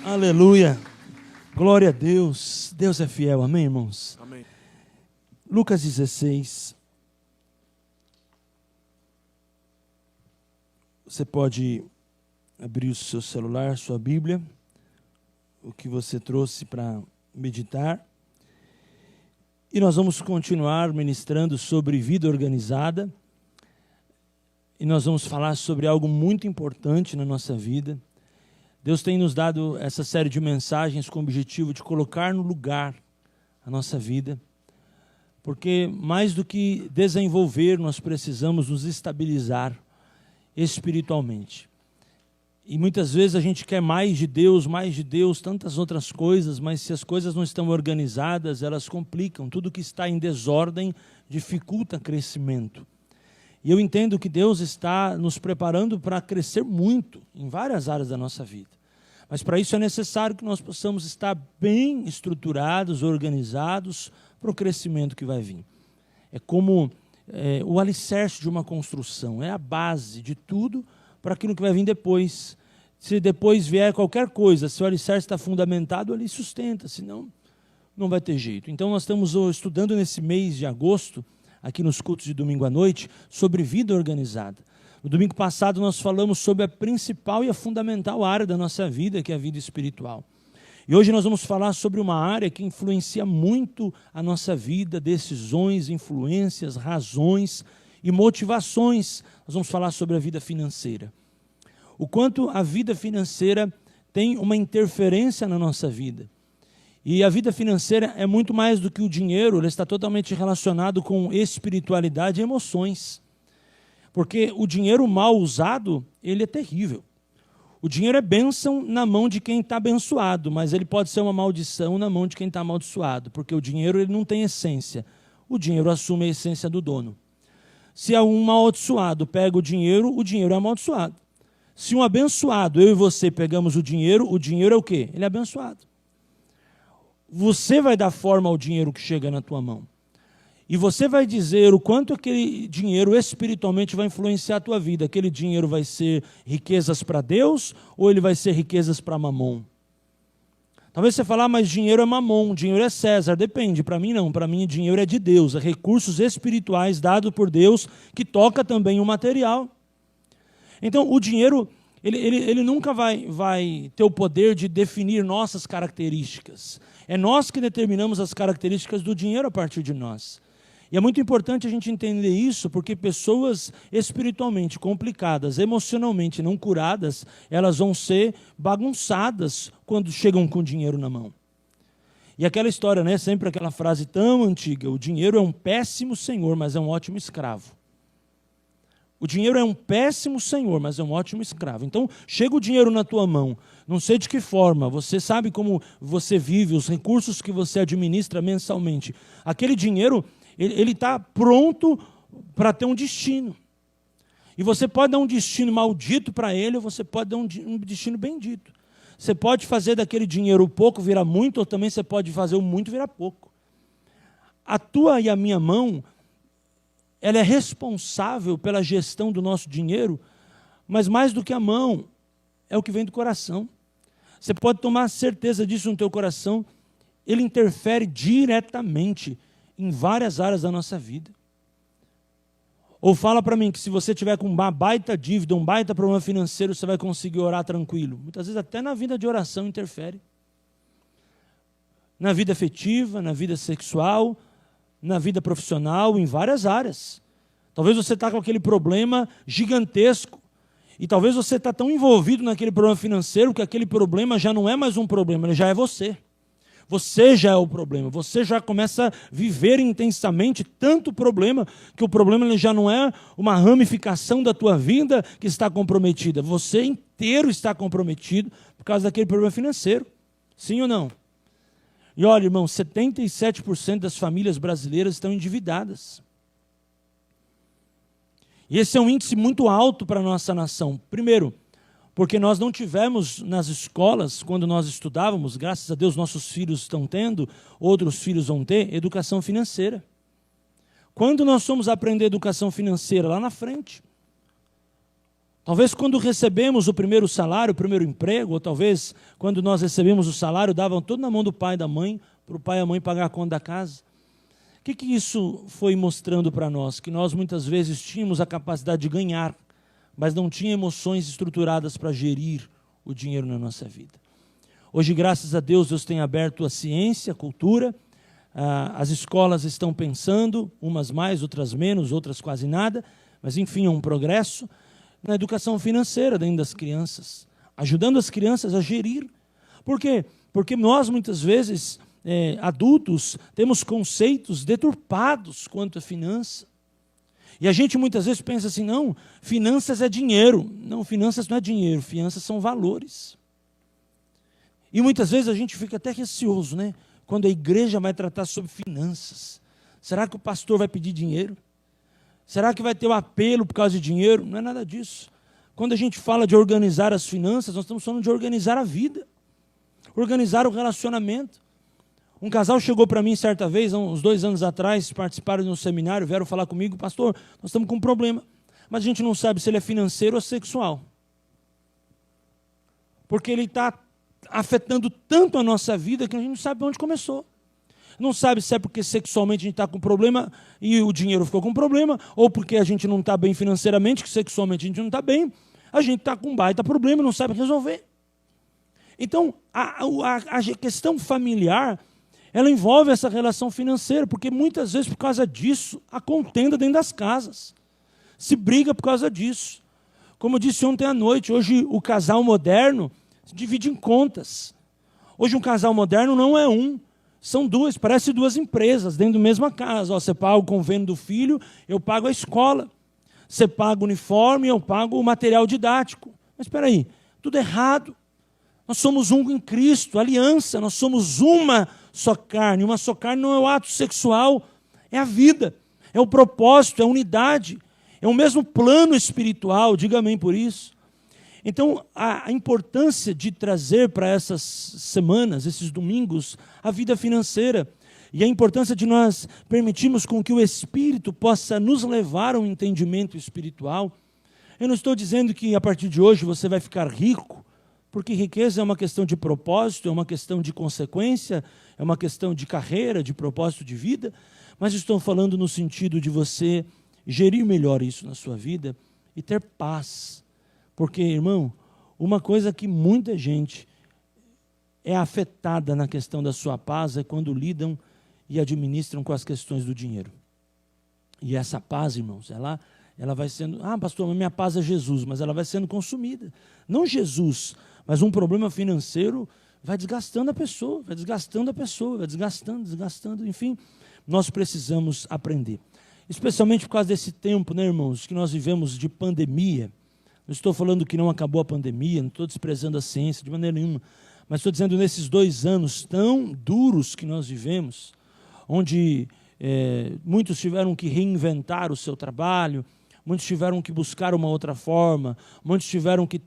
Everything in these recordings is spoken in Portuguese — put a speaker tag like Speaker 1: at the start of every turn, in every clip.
Speaker 1: Aleluia. Glória a Deus. Deus é fiel. Amém, irmãos?
Speaker 2: Amém.
Speaker 1: Lucas 16. Você pode abrir o seu celular, sua Bíblia, o que você trouxe para meditar. E nós vamos continuar ministrando sobre vida organizada. E nós vamos falar sobre algo muito importante na nossa vida. Deus tem nos dado essa série de mensagens com o objetivo de colocar no lugar a nossa vida. Porque mais do que desenvolver, nós precisamos nos estabilizar espiritualmente. E muitas vezes a gente quer mais de Deus, tantas outras coisas, mas se as coisas não estão organizadas, elas complicam. Tudo que está em desordem dificulta crescimento. E eu entendo que Deus está nos preparando para crescer muito em várias áreas da nossa vida. Mas para isso é necessário que nós possamos estar bem estruturados, organizados para o crescimento que vai vir. É como o alicerce de uma construção, é a base de tudo para aquilo que vai vir depois. Se depois vier qualquer coisa, se o alicerce está fundamentado, ele sustenta, senão não vai ter jeito. Então nós estamos estudando nesse mês de agosto, aqui nos cultos de domingo à noite, sobre vida organizada. No domingo passado nós falamos sobre a principal e a fundamental área da nossa vida, que é a vida espiritual. E hoje nós vamos falar sobre uma área que influencia muito a nossa vida, decisões, influências, razões e motivações. Nós vamos falar sobre a vida financeira. O quanto a vida financeira tem uma interferência na nossa vida. E a vida financeira é muito mais do que o dinheiro, ela está totalmente relacionado com espiritualidade e emoções. Porque o dinheiro mal usado, ele é terrível. O dinheiro é bênção na mão de quem está abençoado, mas ele pode ser uma maldição na mão de quem está amaldiçoado, porque o dinheiro ele não tem essência. O dinheiro assume a essência do dono. Se um amaldiçoado pega o dinheiro é amaldiçoado. Se um abençoado, eu e você, pegamos o dinheiro é o quê? Ele é abençoado. Você vai dar forma ao dinheiro que chega na tua mão. E você vai dizer o quanto aquele dinheiro espiritualmente vai influenciar a tua vida. Aquele dinheiro vai ser riquezas para Deus ou ele vai ser riquezas para Mamon? Talvez você fale, mas dinheiro é Mamon, dinheiro é César. Depende, para mim não. Para mim dinheiro é de Deus, é recursos espirituais dados por Deus que toca também o material. Então o dinheiro, ele nunca vai ter o poder de definir nossas características. É nós que determinamos as características do dinheiro a partir de nós. E é muito importante a gente entender isso, porque pessoas espiritualmente complicadas, emocionalmente não curadas, elas vão ser bagunçadas quando chegam com dinheiro na mão. E aquela história, né, sempre aquela frase tão antiga, o dinheiro é um péssimo senhor, mas é um ótimo escravo. O dinheiro é um péssimo senhor, mas é um ótimo escravo. Então, chega o dinheiro na tua mão, não sei de que forma, você sabe como você vive, os recursos que você administra mensalmente. Aquele dinheiro, ele está pronto para ter um destino. E você pode dar um destino maldito para ele, ou você pode dar um destino bendito. Você pode fazer daquele dinheiro o pouco virar muito, ou também você pode fazer o muito virar pouco. A tua e a minha mão, ela é responsável pela gestão do nosso dinheiro, mas mais do que a mão, é o que vem do coração. Você pode tomar certeza disso no teu coração, ele interfere diretamente em várias áreas da nossa vida. Ou fala para mim que se você tiver com uma baita dívida, um baita problema financeiro, você vai conseguir orar tranquilo. Muitas vezes até na vida de oração interfere. Na vida afetiva, na vida sexual, na vida profissional, em várias áreas. Talvez você está com aquele problema gigantesco e talvez você está tão envolvido naquele problema financeiro que aquele problema já não é mais um problema, ele já é você. Você já é o problema, você já começa a viver intensamente tanto problema que o problema ele já não é uma ramificação da tua vida que está comprometida. Você inteiro está comprometido por causa daquele problema financeiro. Sim ou não? E olha, irmão, 77% das famílias brasileiras estão endividadas. E esse é um índice muito alto para a nossa nação. Primeiro, porque nós não tivemos nas escolas, quando nós estudávamos, graças a Deus nossos filhos estão tendo, outros filhos vão ter, educação financeira. Quando nós fomos aprender educação financeira? Lá na frente. Talvez quando recebemos o primeiro salário, o primeiro emprego, ou talvez quando nós recebemos o salário, davam tudo na mão do pai e da mãe, para o pai e a mãe pagar a conta da casa. O que isso foi mostrando para nós? Que nós muitas vezes tínhamos a capacidade de ganhar, mas não tinha emoções estruturadas para gerir o dinheiro na nossa vida. Hoje, graças a Deus, Deus tem aberto a ciência, a cultura, as escolas estão pensando, umas mais, outras menos, outras quase nada, mas enfim, é um progresso na educação financeira dentro das crianças, ajudando as crianças a gerir. Por quê? Porque nós, muitas vezes, adultos, temos conceitos deturpados quanto à finança. E a gente muitas vezes pensa assim, não, finanças é dinheiro. Não, finanças não é dinheiro, finanças são valores. E muitas vezes a gente fica até receoso, né? Quando a igreja vai tratar sobre finanças. Será que o pastor vai pedir dinheiro? Será que vai ter um apelo por causa de dinheiro? Não é nada disso. Quando a gente fala de organizar as finanças, nós estamos falando de organizar a vida. Organizar o relacionamento. Um casal chegou para mim certa vez, uns 2 anos atrás, participaram de um seminário, vieram falar comigo, pastor, nós estamos com um problema, mas a gente não sabe se ele é financeiro ou sexual. Porque ele está afetando tanto a nossa vida que a gente não sabe onde começou. Não sabe se é porque sexualmente a gente está com problema e o dinheiro ficou com problema, ou porque a gente não está bem financeiramente, que sexualmente a gente não está bem, a gente está com um baita problema e não sabe resolver. Então, a questão familiar, ela envolve essa relação financeira, porque muitas vezes, por causa disso, há contenda dentro das casas. Se briga por causa disso. Como eu disse ontem à noite, hoje o casal moderno se divide em contas. Hoje um casal moderno não é um, são 2, parece 2 empresas dentro da mesma casa. Você paga o convênio do filho, eu pago a escola. Você paga o uniforme, eu pago o material didático. Mas espera aí, tudo errado. Nós somos um em Cristo, aliança, nós somos uma só carne. Uma só carne não é o ato sexual, é a vida, é o propósito, é a unidade, é o mesmo plano espiritual, diga amém por isso. Então, a importância de trazer para essas semanas, esses domingos, a vida financeira, e a importância de nós permitirmos com que o Espírito possa nos levar a um entendimento espiritual. Eu não estou dizendo que a partir de hoje você vai ficar rico, porque riqueza é uma questão de propósito, é uma questão de consequência, é uma questão de carreira, de propósito de vida, mas estou falando no sentido de você gerir melhor isso na sua vida e ter paz. Porque, irmão, uma coisa que muita gente é afetada na questão da sua paz é quando lidam e administram com as questões do dinheiro. E essa paz, irmãos, ela vai sendo, pastor, minha paz é Jesus, mas ela vai sendo consumida. Não Jesus, mas um problema financeiro vai desgastando a pessoa, vai desgastando, enfim. Nós precisamos aprender. Especialmente por causa desse tempo, né, irmãos, que nós vivemos de pandemia. Não estou falando que não acabou a pandemia, não estou desprezando a ciência de maneira nenhuma, mas estou dizendo nesses 2 anos tão duros que nós vivemos, onde muitos tiveram que reinventar o seu trabalho, muitos tiveram que buscar uma outra forma, muitos tiveram que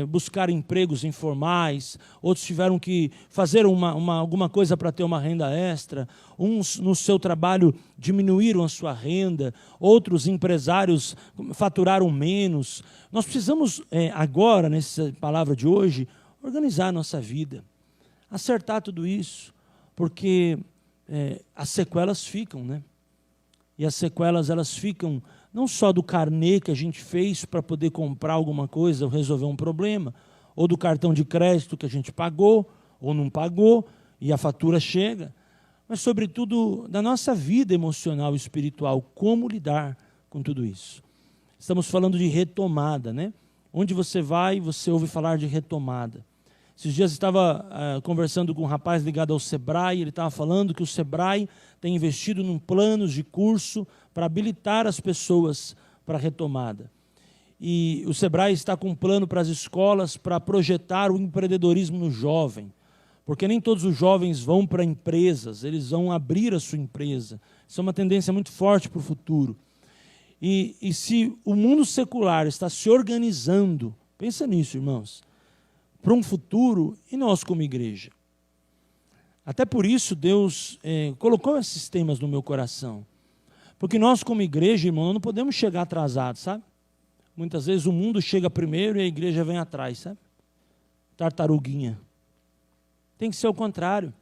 Speaker 1: buscar empregos informais, outros tiveram que fazer alguma coisa para ter uma renda extra, uns no seu trabalho diminuíram a sua renda, outros empresários faturaram menos. Nós precisamos agora, nessa palavra de hoje, organizar a nossa vida, acertar tudo isso, porque as sequelas ficam, né? E as sequelas, elas ficam não só do carnê que a gente fez para poder comprar alguma coisa ou resolver um problema, ou do cartão de crédito que a gente pagou ou não pagou e a fatura chega, mas sobretudo da nossa vida emocional e espiritual, como lidar com tudo isso. Estamos falando de retomada, né? Onde você vai, você ouve falar de retomada. Esses dias eu estava conversando com um rapaz ligado ao Sebrae, ele estava falando que o Sebrae tem investido em planos de curso para habilitar as pessoas para a retomada. E o Sebrae está com um plano para as escolas para projetar o empreendedorismo no jovem, porque nem todos os jovens vão para empresas, eles vão abrir a sua empresa. Isso é uma tendência muito forte para o futuro. E se o mundo secular está se organizando, pensa nisso, irmãos, para um futuro, e nós como igreja. Até por isso Deus colocou esses temas no meu coração. Porque nós como igreja, irmão, não podemos chegar atrasados, sabe? Muitas vezes o mundo chega primeiro e a igreja vem atrás, sabe? Tartaruguinha. Tem que ser o contrário.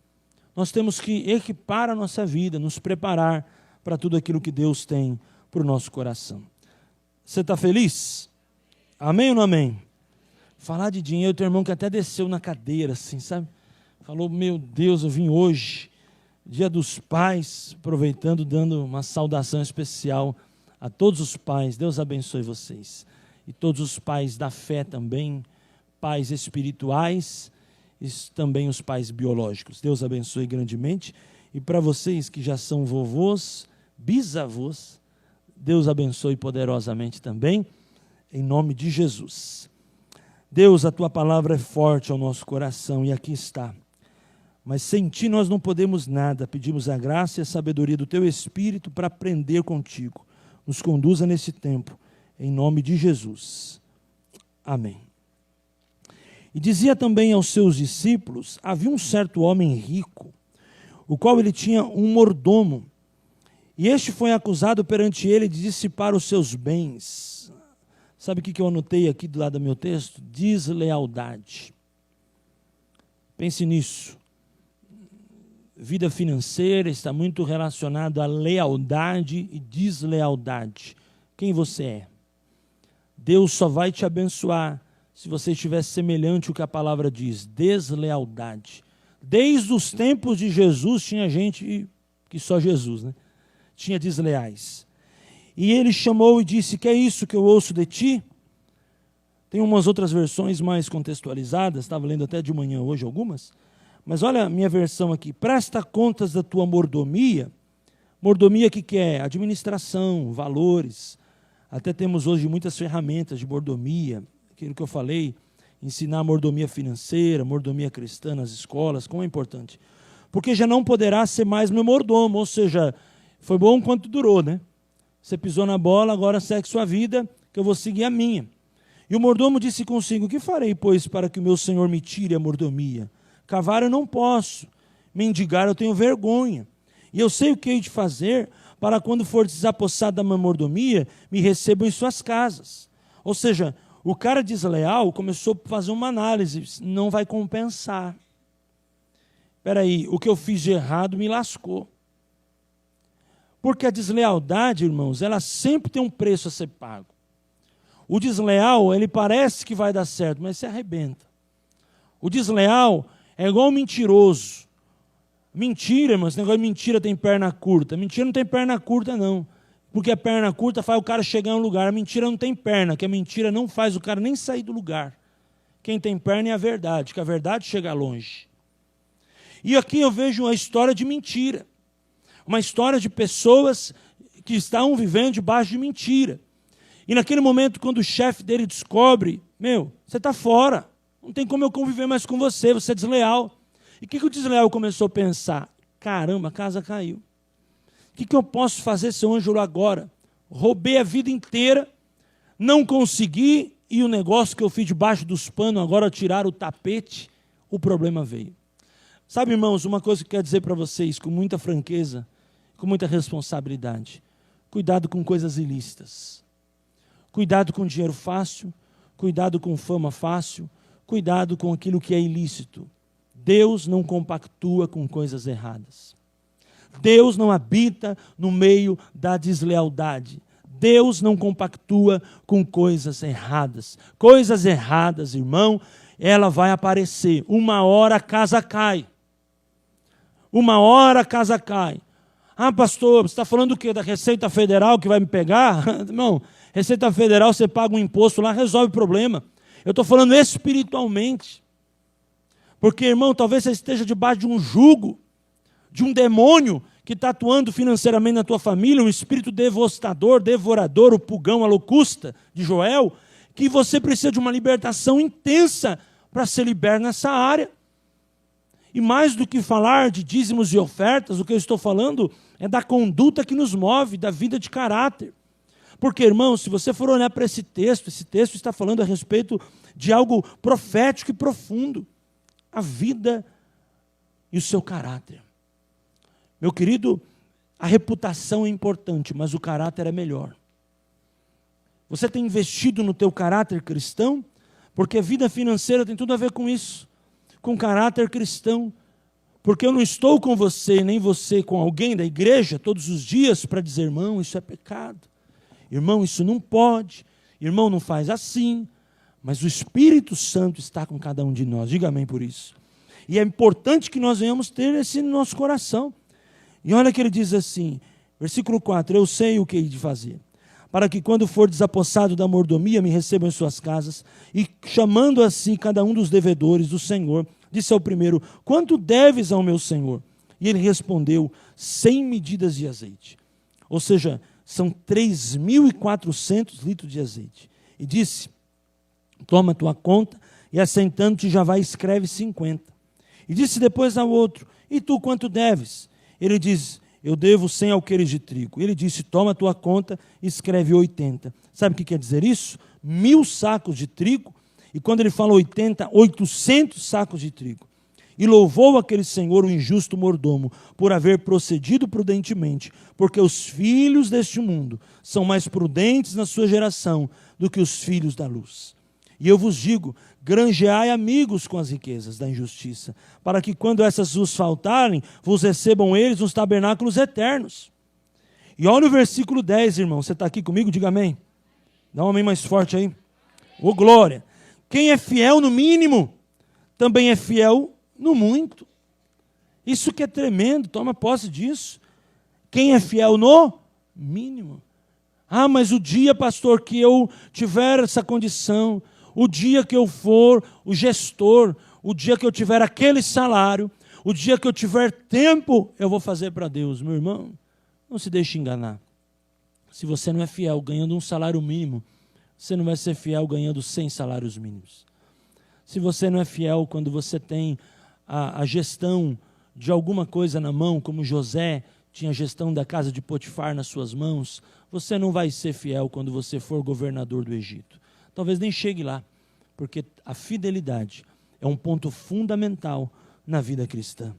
Speaker 1: Nós temos que equipar a nossa vida, nos preparar para tudo aquilo que Deus tem para o nosso coração. Você está feliz? Amém ou não amém? Falar de dinheiro, teu irmão que até desceu na cadeira, assim, sabe? Falou, meu Deus, eu vim hoje, Dia dos Pais, aproveitando, dando uma saudação especial a todos os pais. Deus abençoe vocês. E todos os pais da fé também, pais espirituais e também os pais biológicos. Deus abençoe grandemente. E para vocês que já são vovôs, bisavôs, Deus abençoe poderosamente também, em nome de Jesus. Deus, a tua palavra é forte ao nosso coração e aqui está. Mas sem ti nós não podemos nada. Pedimos a graça e a sabedoria do teu Espírito para aprender contigo. Nos conduza nesse tempo, em nome de Jesus. Amém. E dizia também aos seus discípulos, havia um certo homem rico, o qual ele tinha um mordomo, e este foi acusado perante ele de dissipar os seus bens. Sabe o que eu anotei aqui do lado do meu texto? Deslealdade. Pense nisso. Vida financeira está muito relacionada à lealdade e deslealdade. Quem você é? Deus só vai te abençoar se você estiver semelhante ao que a palavra diz, deslealdade. Desde os tempos de Jesus tinha gente, que só Jesus, né? Tinha desleais. E ele chamou e disse, que é isso que eu ouço de ti? Tem umas outras versões mais contextualizadas, estava lendo até de manhã hoje algumas, mas olha a minha versão aqui, presta contas da tua mordomia. Mordomia que é? Administração, valores. Até temos hoje muitas ferramentas de mordomia, aquilo que eu falei, ensinar mordomia financeira, mordomia cristã nas escolas, como é importante. Porque já não poderá ser mais meu mordomo, ou seja, foi bom enquanto durou, né? Você pisou na bola, agora segue sua vida, que eu vou seguir a minha. E o mordomo disse consigo, que farei, pois, para que o meu senhor me tire a mordomia? Cavar eu não posso, mendigar eu tenho vergonha. E eu sei o que hei de fazer, para quando for desapossado da minha mordomia, me recebam em suas casas. Ou seja, o cara desleal começou a fazer uma análise, não vai compensar. Espera aí, o que eu fiz de errado me lascou. Porque a deslealdade, irmãos, ela sempre tem um preço a ser pago. O desleal, ele parece que vai dar certo, mas se arrebenta. O desleal é igual um mentiroso. Mentira, irmãos, esse negócio de mentira tem perna curta. Mentira não tem perna curta, não. Porque a perna curta faz o cara chegar em um lugar. A mentira não tem perna, que a mentira não faz o cara nem sair do lugar. Quem tem perna é a verdade, que a verdade chega longe. E aqui eu vejo uma história de mentira. Uma história de pessoas que estão vivendo debaixo de mentira. E naquele momento, quando o chefe dele descobre, você está fora, não tem como eu conviver mais com você, você é desleal. E o que o desleal começou a pensar? Caramba, a casa caiu. O que eu posso fazer, seu Ângelo, agora? Roubei a vida inteira, não consegui, e o negócio que eu fiz debaixo dos panos, agora tirar o tapete, o problema veio. Sabe, irmãos, uma coisa que eu quero dizer para vocês, com muita franqueza, com muita responsabilidade. Cuidado com coisas ilícitas. Cuidado com dinheiro fácil, cuidado com fama fácil, cuidado com aquilo que é ilícito. Deus não compactua com coisas erradas. Deus não habita no meio da deslealdade. Deus não compactua com coisas erradas. Coisas erradas, irmão, ela vai aparecer. Uma hora a casa cai. Uma hora a casa cai. Ah, pastor, você está falando o quê? Da Receita Federal que vai me pegar? Não, Receita Federal, você paga um imposto lá, resolve o problema. Eu estou falando espiritualmente. Porque, irmão, talvez você esteja debaixo de um jugo, de um demônio que está atuando financeiramente na tua família, um espírito devastador, devorador, o pulgão, a locusta de Joel, que você precisa de uma libertação intensa para ser liberto nessa área. E mais do que falar de dízimos e ofertas, o que eu estou falando é da conduta que nos move, da vida de caráter. Porque, irmão, se você for olhar para esse texto está falando a respeito de algo profético e profundo. A vida e o seu caráter. Meu querido, a reputação é importante, mas o caráter é melhor. Você tem investido no teu caráter cristão? Porque a vida financeira tem tudo a ver com isso, com caráter cristão. Porque eu não estou com você, nem você com alguém da igreja todos os dias para dizer, irmão, isso é pecado. Irmão, isso não pode. Irmão, não faz assim. Mas o Espírito Santo está com cada um de nós. Diga amém por isso. E é importante que nós venhamos ter esse no nosso coração. E olha que ele diz assim, versículo 4, eu sei o que hei de fazer, para que quando for desapossado da mordomia, me recebam em suas casas, e chamando assim cada um dos devedores do Senhor, disse ao primeiro, quanto deves ao meu senhor? E ele respondeu, 100 medidas de azeite. Ou seja, são 3.400 litros de azeite. E disse, toma tua conta, e assentando-te já vai e escreve 50. E disse depois ao outro, e tu quanto deves? Ele diz, eu devo 100 alqueires de trigo. Ele disse, toma tua conta e escreve 80. Sabe o que quer dizer isso? 1.000 sacos de trigo. E quando ele fala 80, 800 sacos de trigo. E louvou aquele senhor, o injusto mordomo, por haver procedido prudentemente, porque os filhos deste mundo são mais prudentes na sua geração do que os filhos da luz. E eu vos digo, granjeai amigos com as riquezas da injustiça, para que quando essas vos faltarem, vos recebam eles nos tabernáculos eternos. E olha o versículo 10, irmão, você está aqui comigo? Diga amém. Dá um amém mais forte aí. Ô glória! Quem é fiel no mínimo, também é fiel no muito. Isso que é tremendo, toma posse disso. Quem é fiel no mínimo. Ah, mas o dia, pastor, que eu tiver essa condição, o dia que eu for o gestor, o dia que eu tiver aquele salário, o dia que eu tiver tempo, eu vou fazer para Deus. Meu irmão, não se deixe enganar. Se você não é fiel ganhando um salário mínimo, você não vai ser fiel ganhando 100 salários mínimos. Se você não é fiel quando você tem a gestão de alguma coisa na mão, como José tinha a gestão da casa de Potifar nas suas mãos, você não vai ser fiel quando você for governador do Egito. Talvez nem chegue lá, porque a fidelidade é um ponto fundamental na vida cristã.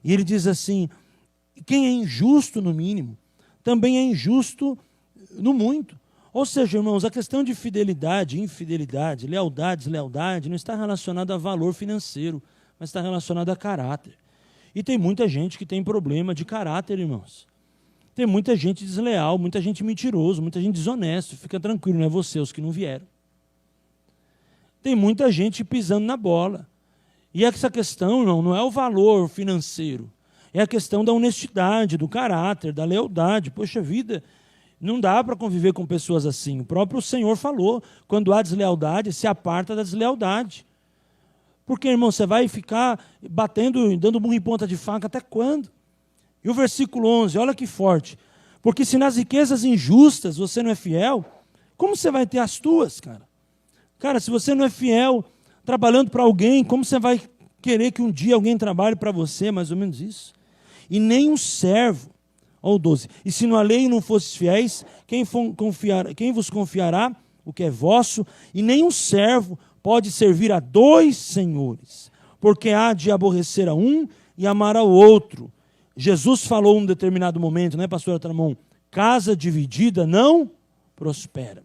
Speaker 1: E ele diz assim, quem é injusto no mínimo, também é injusto no muito. Ou seja, irmãos, a questão de fidelidade, infidelidade, lealdade, deslealdade, não está relacionada a valor financeiro, mas está relacionada a caráter. E tem muita gente que tem problema de caráter, irmãos. Tem muita gente desleal, muita gente mentiroso, muita gente desonesto. Fica tranquilo, não é você, os que não vieram. Tem muita gente pisando na bola. E essa questão, irmão, não é o valor financeiro. É a questão da honestidade, do caráter, da lealdade. Poxa vida, não dá para conviver com pessoas assim. O próprio Senhor falou, quando há deslealdade, se aparta da deslealdade. Porque, irmão, você vai ficar batendo, dando burro em ponta de faca até quando? E o versículo 11, olha que forte. Porque se nas riquezas injustas você não é fiel, como você vai ter as tuas, cara? Cara, se você não é fiel, trabalhando para alguém, como você vai querer que um dia alguém trabalhe para você? Mais ou menos isso. E nem um servo, ó, 12. E se na lei não fosses fiéis, quem vos confiará o que é vosso? E nem um servo pode servir a 2 senhores, porque há de aborrecer a um e amar ao outro. Jesus falou em um determinado momento, né, pastor Atramon? Casa dividida não prospera.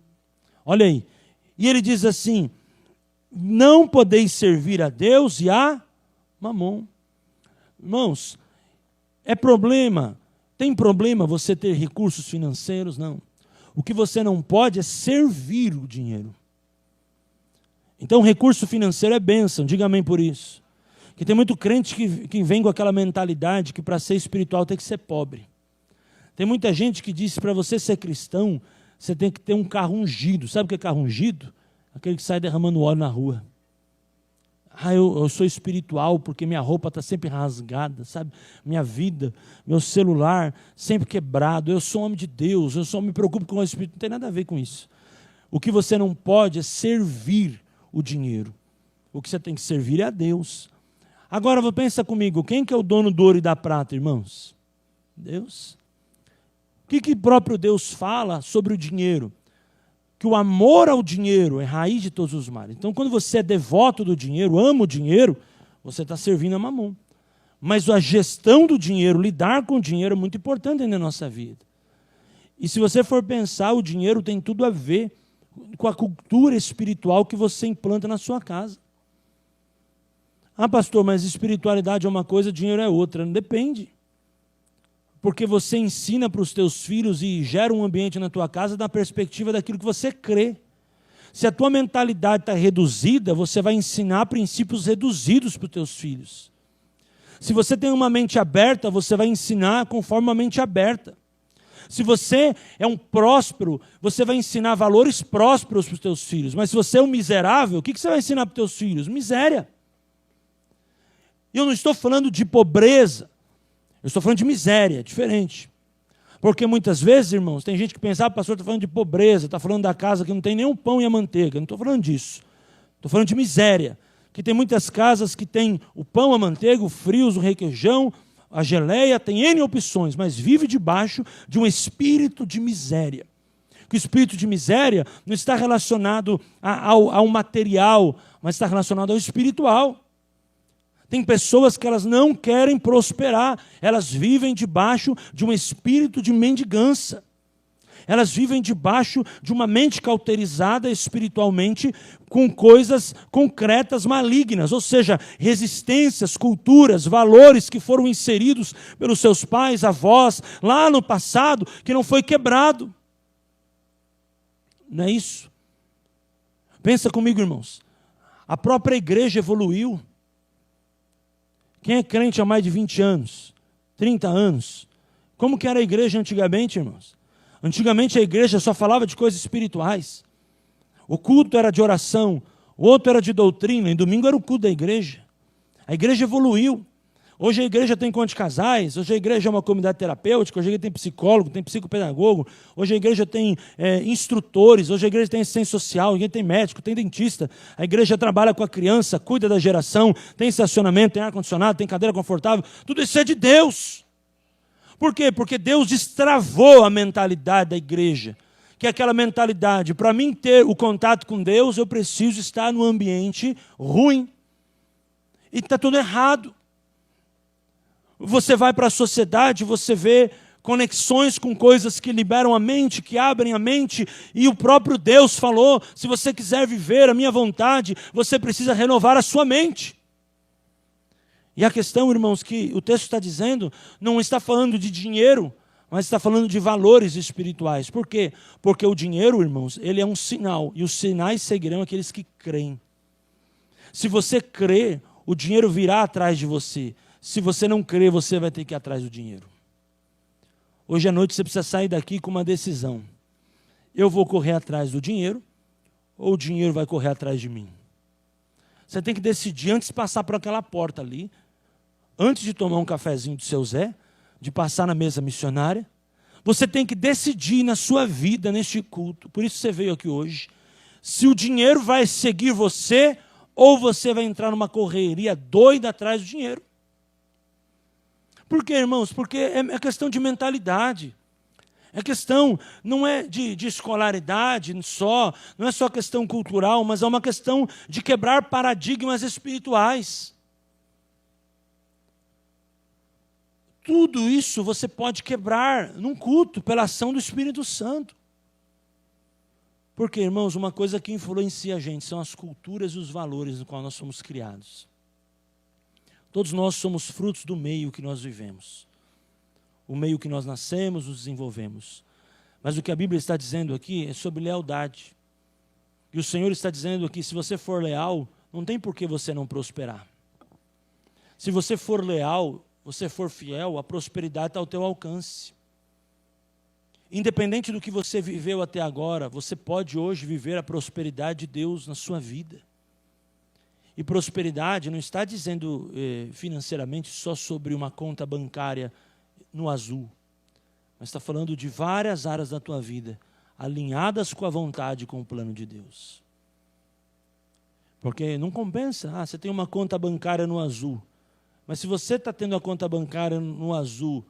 Speaker 1: Olha aí. E ele diz assim, não podeis servir a Deus e a Mamon. Irmãos, é problema, tem problema você ter recursos financeiros? Não. O que você não pode é servir o dinheiro. Então, recurso financeiro é bênção, diga amém por isso. Que tem muito crente que vem com aquela mentalidade que para ser espiritual tem que ser pobre. Tem muita gente que diz que para você ser cristão, você tem que ter um carro ungido. Sabe o que é carro ungido? Aquele que sai derramando óleo na rua. Ah, eu sou espiritual porque minha roupa está sempre rasgada, sabe? Minha vida, meu celular sempre quebrado. Eu sou homem de Deus, eu só me preocupo com o Espírito. Não tem nada a ver com isso. O que você não pode é servir o dinheiro. O que você tem que servir é a Deus. Agora, pensa comigo, quem que é o dono do ouro e da prata, irmãos? Deus. O que próprio Deus fala sobre o dinheiro? Que o amor ao dinheiro é raiz de todos os males. Então, quando você é devoto do dinheiro, ama o dinheiro, você está servindo a Mamon. Mas a gestão do dinheiro, lidar com o dinheiro é muito importante na nossa vida. E se você for pensar, o dinheiro tem tudo a ver com a cultura espiritual que você implanta na sua casa. Ah, pastor, mas espiritualidade é uma coisa, dinheiro é outra. Depende. Porque você ensina para os teus filhos e gera um ambiente na tua casa da perspectiva daquilo que você crê. Se a tua mentalidade está reduzida, você vai ensinar princípios reduzidos para os teus filhos. Se você tem uma mente aberta, você vai ensinar conforme uma mente aberta. Se você é um próspero, você vai ensinar valores prósperos para os teus filhos. Mas se você é um miserável, o que você vai ensinar para os teus filhos? Miséria. E eu não estou falando de pobreza, eu estou falando de miséria, diferente. Porque muitas vezes, irmãos, tem gente que pensa, o pastor está falando de pobreza, está falando da casa que não tem nem o pão e a manteiga. Eu não estou falando disso. Estou falando de miséria. Que tem muitas casas que tem o pão, a manteiga, o frios, o requeijão, a geleia, tem N opções, mas vive debaixo de um espírito de miséria. Que o espírito de miséria não está relacionado ao material, mas está relacionado ao espiritual. Tem pessoas que elas não querem prosperar, elas vivem debaixo de um espírito de mendigança. Elas vivem debaixo de uma mente cauterizada espiritualmente com coisas concretas malignas, ou seja, resistências, culturas, valores que foram inseridos pelos seus pais, avós, lá no passado, que não foi quebrado. Não é isso? Pensa comigo, irmãos. A própria igreja evoluiu. Quem é crente há mais de 20 anos, 30 anos? Como que era a igreja antigamente, irmãos? Antigamente a igreja só falava de coisas espirituais. O culto era de oração, o outro era de doutrina, e domingo era o culto da igreja. A igreja evoluiu. Hoje a igreja tem encontro de casais, hoje a igreja é uma comunidade terapêutica, hoje a igreja tem psicólogo, tem psicopedagogo, hoje a igreja tem instrutores, hoje a igreja tem assistência social, a igreja tem médico, tem dentista, a igreja trabalha com a criança, cuida da geração, tem estacionamento, tem ar-condicionado, tem cadeira confortável, tudo isso é de Deus. Por quê? Porque Deus destravou a mentalidade da igreja, que é aquela mentalidade, para mim ter o contato com Deus, eu preciso estar num ambiente ruim. E está tudo errado. Você vai para a sociedade, você vê conexões com coisas que liberam a mente, que abrem a mente, e o próprio Deus falou, se você quiser viver a minha vontade, você precisa renovar a sua mente. E a questão, irmãos, que o texto está dizendo, não está falando de dinheiro, mas está falando de valores espirituais. Por quê? Porque o dinheiro, irmãos, ele é um sinal, e os sinais seguirão aqueles que creem. Se você crê, o dinheiro virá atrás de você. Se você não crê, você vai ter que ir atrás do dinheiro. Hoje à noite você precisa sair daqui com uma decisão. Eu vou correr atrás do dinheiro, ou o dinheiro vai correr atrás de mim? Você tem que decidir antes de passar por aquela porta ali, antes de tomar um cafezinho do seu Zé, de passar na mesa missionária, você tem que decidir na sua vida, neste culto, por isso você veio aqui hoje, se o dinheiro vai seguir você, ou você vai entrar numa correria doida atrás do dinheiro. Por quê, irmãos? Porque é questão de mentalidade. É questão, não é de escolaridade só, não é só questão cultural, mas é uma questão de quebrar paradigmas espirituais. Tudo isso você pode quebrar num culto, pela ação do Espírito Santo. Porque, irmãos, uma coisa que influencia a gente são as culturas e os valores no qual nós somos criados. Todos nós somos frutos do meio que nós vivemos. O meio que nós nascemos, nos desenvolvemos. Mas o que a Bíblia está dizendo aqui é sobre lealdade. E o Senhor está dizendo aqui, se você for leal, não tem por que você não prosperar. Se você for leal, você for fiel, a prosperidade está ao teu alcance. Independente do que você viveu até agora, você pode hoje viver a prosperidade de Deus na sua vida. E prosperidade não está dizendo financeiramente só sobre uma conta bancária no azul, mas está falando de várias áreas da tua vida, alinhadas com a vontade e com o plano de Deus. Porque não compensa, você tem uma conta bancária no azul, mas se você está tendo a conta bancária no azul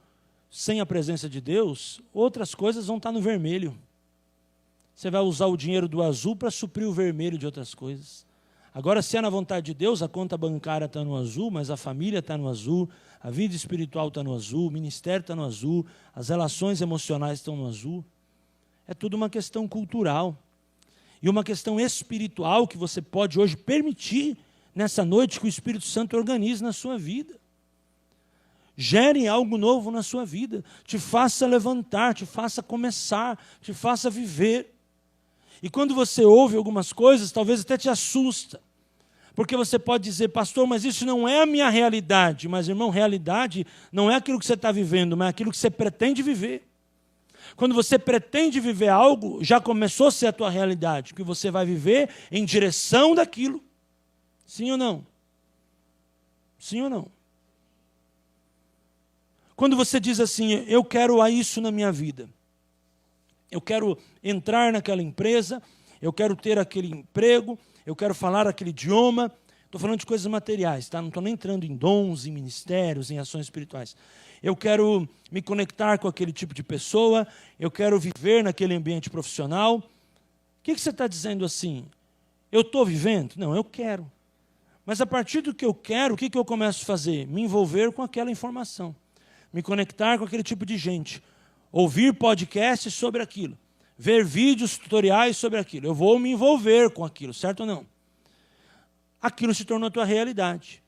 Speaker 1: sem a presença de Deus, outras coisas vão estar no vermelho. Você vai usar o dinheiro do azul para suprir o vermelho de outras coisas. Agora, se é na vontade de Deus, a conta bancária está no azul, mas a família está no azul, a vida espiritual está no azul, o ministério está no azul, as relações emocionais estão no azul. É tudo uma questão cultural. e uma questão espiritual que você pode hoje permitir nessa noite que o Espírito Santo organize na sua vida. Gere algo novo na sua vida, te faça levantar, te faça começar, te faça viver. E quando você ouve algumas coisas, talvez até te assusta. Porque você pode dizer, pastor, mas isso não é a minha realidade. Mas, irmão, realidade não é aquilo que você está vivendo, mas é aquilo que você pretende viver. Quando você pretende viver algo, já começou a ser a tua realidade, que você vai viver em direção daquilo. Sim ou não? Sim ou não? Quando você diz assim, eu quero isso na minha vida. Eu quero entrar naquela empresa, eu quero ter aquele emprego, eu quero falar aquele idioma. Estou falando de coisas materiais, tá? Não estou nem entrando em dons, em ministérios, em ações espirituais. Eu quero me conectar com aquele tipo de pessoa, eu quero viver naquele ambiente profissional. O que você está dizendo assim? Eu estou vivendo? Não, eu quero. Mas a partir do que eu quero, o que eu começo a fazer? Me envolver com aquela informação. Me conectar com aquele tipo de gente. Ouvir podcasts sobre aquilo. Ver vídeos, tutoriais sobre aquilo. Eu vou me envolver com aquilo, certo ou não? Aquilo se tornou a tua realidade.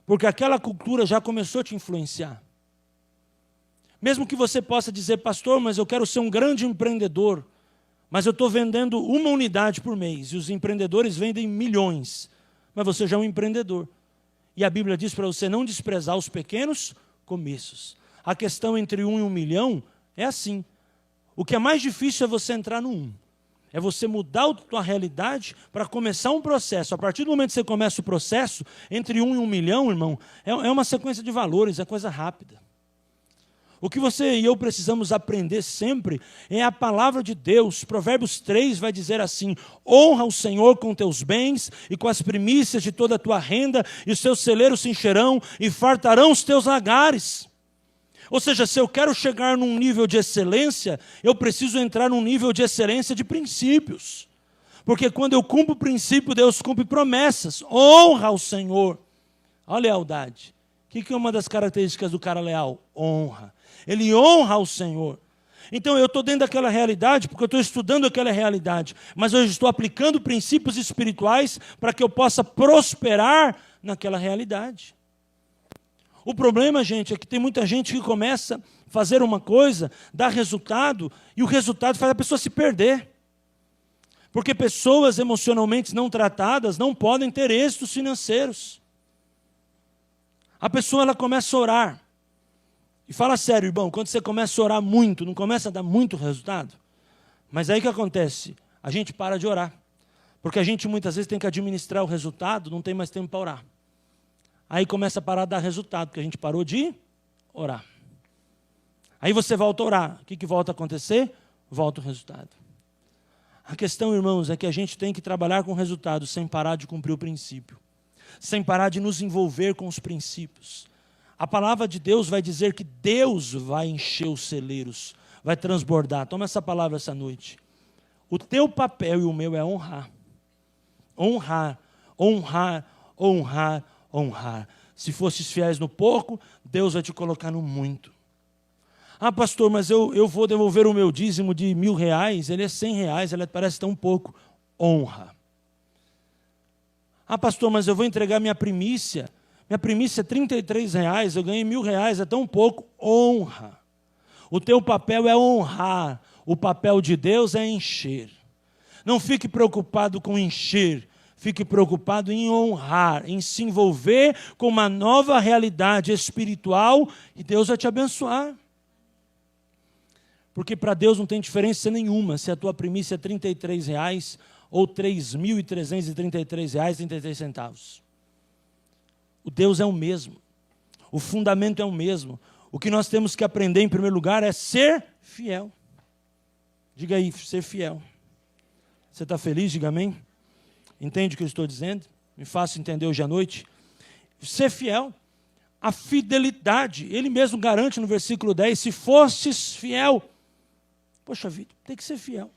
Speaker 1: Porque aquela cultura já começou a te influenciar. Mesmo que você possa dizer, pastor, mas eu quero ser um grande empreendedor, mas eu estou vendendo uma unidade por mês, e os empreendedores vendem milhões, mas você já é um empreendedor. E a Bíblia diz para você não desprezar os pequenos começos. A questão entre 1 e 1 milhão é assim. O que é mais difícil é você entrar no 1. É você mudar a tua realidade para começar um processo. A partir do momento que você começa o processo, entre 1 e 1 milhão, irmão, é uma sequência de valores, é coisa rápida. O que você e eu precisamos aprender sempre é a palavra de Deus. Provérbios 3 vai dizer assim, honra o Senhor com teus bens e com as primícias de toda a tua renda, e os teus celeiros se encherão e fartarão os teus lagares. Ou seja, se eu quero chegar num nível de excelência, eu preciso entrar num nível de excelência de princípios. Porque quando eu cumpro o princípio, Deus cumpre promessas. Honra o Senhor. Olha a lealdade. O que é uma das características do cara leal? Honra. Ele honra o Senhor. Então eu estou dentro daquela realidade porque eu estou estudando aquela realidade. Mas eu estou aplicando princípios espirituais para que eu possa prosperar naquela realidade. O problema, gente, é que tem muita gente que começa a fazer uma coisa, dá resultado, e o resultado faz a pessoa se perder. Porque pessoas emocionalmente não tratadas não podem ter êxitos financeiros. A pessoa ela começa a orar. E fala sério, irmão, quando você começa a orar muito, não começa a dar muito resultado? Mas aí o que acontece? A gente para de orar. Porque a gente muitas vezes tem que administrar o resultado, não tem mais tempo para orar. Aí começa a parar de dar resultado, porque a gente parou de orar. Aí você volta a orar. O que volta a acontecer? Volta o resultado. A questão, irmãos, é que a gente tem que trabalhar com resultado sem parar de cumprir o princípio. Sem parar de nos envolver com os princípios. A palavra de Deus vai dizer que Deus vai encher os celeiros, vai transbordar. Toma essa palavra essa noite. O teu papel e o meu é honrar. Honrar, honrar, honrar, honrar. Se fosses fiéis no pouco, Deus vai te colocar no muito. Ah, pastor, mas eu vou devolver o meu dízimo de R$1.000, ele é R$100, ele parece tão pouco. Honra. Ah, pastor, mas eu vou entregar minha primícia é R$33, eu ganhei R$1.000, é tão pouco. Honra. O teu papel é honrar, o papel de Deus é encher. Não fique preocupado com encher, fique preocupado em honrar, em se envolver com uma nova realidade espiritual e Deus vai te abençoar. Porque para Deus não tem diferença nenhuma se a tua primícia é R$33 ou R$3.333,33. O Deus é o mesmo. O fundamento é o mesmo. O que nós temos que aprender em primeiro lugar é ser fiel. Diga aí, ser fiel. Você está feliz? Diga amém. Entende o que eu estou dizendo? Me faça entender hoje à noite. Ser fiel. A fidelidade. Ele mesmo garante no versículo 10, se fostes fiel. Poxa vida, tem que ser fiel.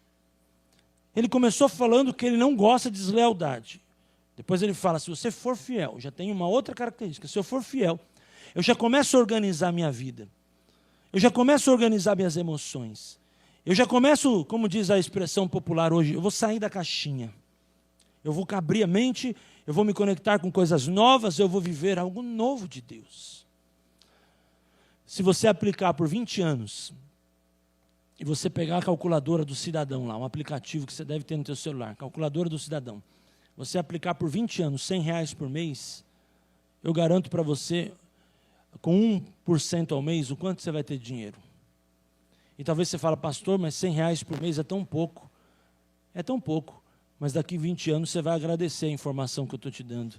Speaker 1: Ele começou falando que ele não gosta de deslealdade. Depois ele fala, se você for fiel, já tem uma outra característica, se eu for fiel, eu já começo a organizar a minha vida. Eu já começo a organizar minhas emoções. Eu já começo, como diz a expressão popular hoje, eu vou sair da caixinha. Eu vou abrir a mente, eu vou me conectar com coisas novas, eu vou viver algo novo de Deus. Se você aplicar por 20 anos, e você pegar a calculadora do cidadão lá, um aplicativo que você deve ter no seu celular, calculadora do cidadão, você aplicar por 20 anos, R$100 por mês, eu garanto para você, com 1% ao mês, o quanto você vai ter de dinheiro. E talvez você fale, pastor, mas R$100 por mês é tão pouco. É tão pouco, mas daqui 20 anos você vai agradecer a informação que eu estou te dando,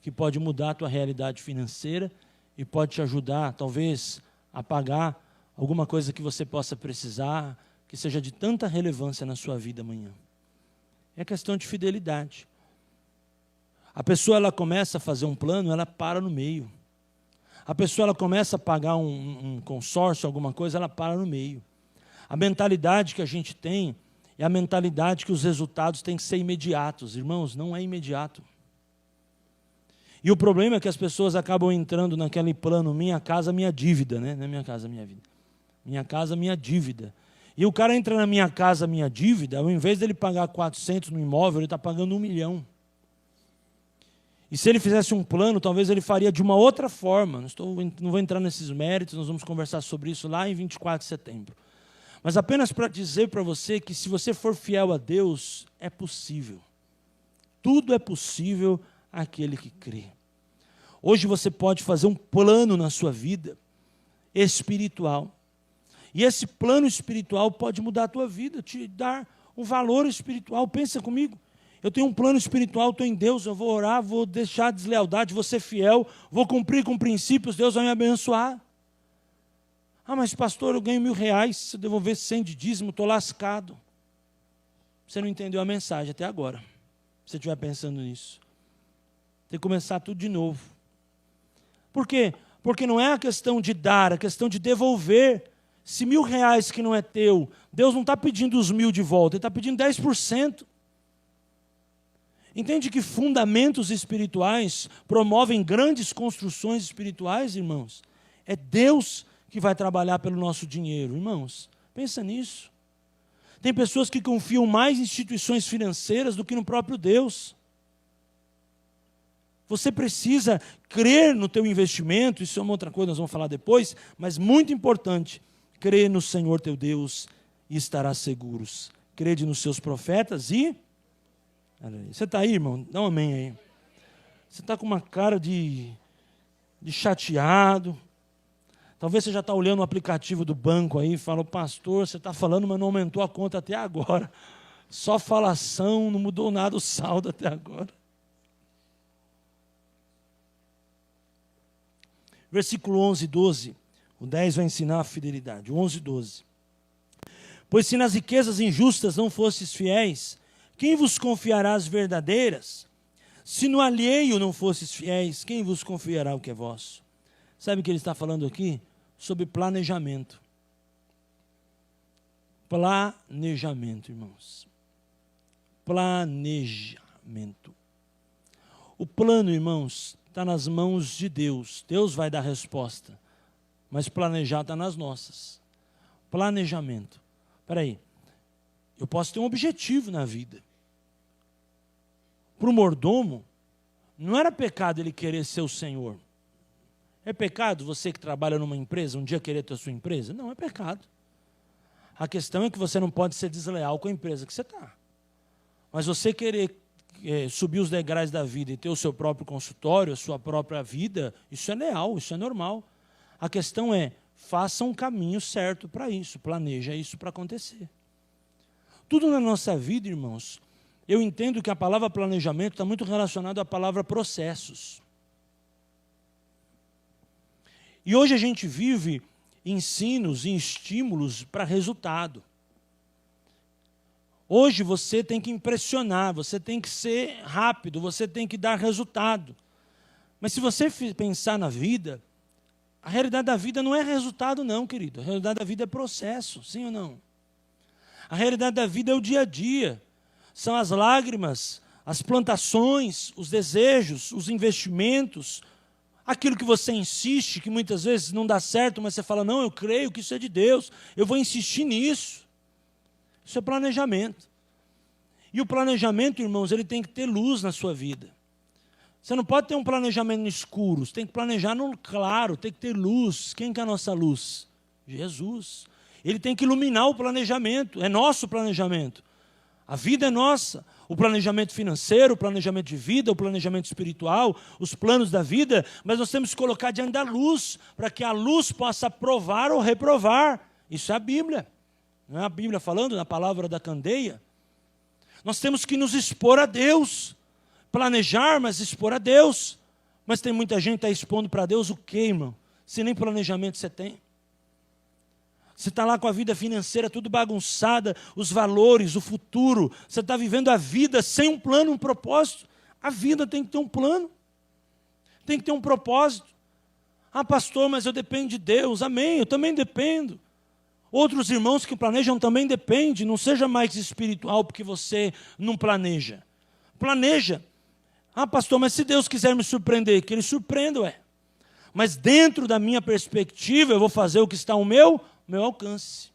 Speaker 1: que pode mudar a tua realidade financeira e pode te ajudar, talvez, a pagar alguma coisa que você possa precisar, que seja de tanta relevância na sua vida amanhã. É questão de fidelidade. A pessoa ela começa a fazer um plano, ela para no meio. A pessoa ela começa a pagar um consórcio, alguma coisa, ela para no meio. A mentalidade que a gente tem é a mentalidade que os resultados têm que ser imediatos. Irmãos, não é imediato. E o problema é que as pessoas acabam entrando naquele plano, minha casa, minha dívida, né? Não é minha casa, minha vida. Minha casa, minha dívida. E o cara entra na minha casa, minha dívida, ao invés dele pagar 400 no imóvel, ele está pagando 1 milhão. E se ele fizesse um plano, talvez ele faria de uma outra forma. Não vou entrar nesses méritos, nós vamos conversar sobre isso lá em 24 de setembro. Mas apenas para dizer para você que se você for fiel a Deus, é possível. Tudo é possível àquele que crê. Hoje você pode fazer um plano na sua vida espiritual. E esse plano espiritual pode mudar a tua vida, te dar um valor espiritual. Pensa comigo. Eu tenho um plano espiritual, estou em Deus, eu vou orar, vou deixar a deslealdade, vou ser fiel, vou cumprir com princípios, Deus vai me abençoar. Ah, mas pastor, eu ganho R$1.000, se eu devolver 100 de dízimo, estou lascado. Você não entendeu a mensagem até agora, se você estiver pensando nisso. Tem que começar tudo de novo. Por quê? Porque não é a questão de dar, é a questão de devolver. Se R$1.000 que não é teu, Deus não está pedindo os 1.000 de volta, Ele está pedindo 10%. Entende que fundamentos espirituais promovem grandes construções espirituais, irmãos? É Deus que vai trabalhar pelo nosso dinheiro, irmãos. Pensa nisso. Tem pessoas que confiam mais em instituições financeiras do que no próprio Deus. Você precisa crer no teu investimento, isso é uma outra coisa, nós vamos falar depois, mas muito importante, crer no Senhor teu Deus e estarás seguros. Crede nos seus profetas e... Você está aí, irmão? Dá um amém aí. Você está com uma cara de chateado. Talvez você já está olhando o aplicativo do banco aí e fala, pastor, você está falando, mas não aumentou a conta até agora. Só falação, não mudou nada o saldo até agora. Versículo 11 e 12. O 10 vai ensinar a fidelidade. O 11 e 12. Pois se nas riquezas injustas não fostes fiéis, quem vos confiará as verdadeiras? Se no alheio não fostes fiéis, quem vos confiará o que é vosso? Sabe o que ele está falando aqui? Sobre planejamento. Planejamento, irmãos. Planejamento. O plano, irmãos, está nas mãos de Deus. Deus vai dar a resposta. Mas planejar está nas nossas. Planejamento. Espera aí. Eu posso ter um objetivo na vida. Para o mordomo, não era pecado ele querer ser o Senhor. É pecado você que trabalha numa empresa, um dia querer ter a sua empresa? Não, é pecado. A questão é que você não pode ser desleal com a empresa que você está. Mas você querer subir os degraus da vida e ter o seu próprio consultório, a sua própria vida, isso é leal, isso é normal. A questão é, faça um caminho certo para isso, planeja isso para acontecer. Tudo na nossa vida, irmãos, eu entendo que a palavra planejamento está muito relacionada à palavra processos. E hoje a gente vive ensinos e estímulos para resultado. Hoje você tem que impressionar, você tem que ser rápido, você tem que dar resultado. Mas se você pensar na vida, a realidade da vida não é resultado não, querido. A realidade da vida é processo, sim ou não? A realidade da vida é o dia a dia. São as lágrimas, as plantações, os desejos, os investimentos, aquilo que você insiste, que muitas vezes não dá certo, mas você fala, não, eu creio que isso é de Deus, eu vou insistir nisso. Isso é planejamento. E o planejamento, irmãos, ele tem que ter luz na sua vida. Você não pode ter um planejamento no escuro, você tem que planejar no claro, tem que ter luz. Quem que é a nossa luz? Jesus. Ele tem que iluminar o planejamento, é nosso planejamento. A vida é nossa. O planejamento financeiro, o planejamento de vida, o planejamento espiritual, os planos da vida, mas nós temos que colocar diante da luz, para que a luz possa aprovar ou reprovar. Isso é a Bíblia. Não é a Bíblia falando na palavra da candeia? Nós temos que nos expor a Deus. Planejar, mas expor a Deus. Mas tem muita gente que está expondo para Deus o quê, irmão? Se nem planejamento você tem. Você está lá com a vida financeira tudo bagunçada, os valores, o futuro. Você está vivendo a vida sem um plano, um propósito. A vida tem que ter um plano. Tem que ter um propósito. Ah, pastor, mas eu dependo de Deus. Amém, eu também dependo. Outros irmãos que planejam também dependem. Não seja mais espiritual porque você não planeja. Planeja. Ah, pastor, mas se Deus quiser me surpreender, que Ele surpreenda, ué. Mas dentro da minha perspectiva, eu vou fazer o que está ao meu alcance.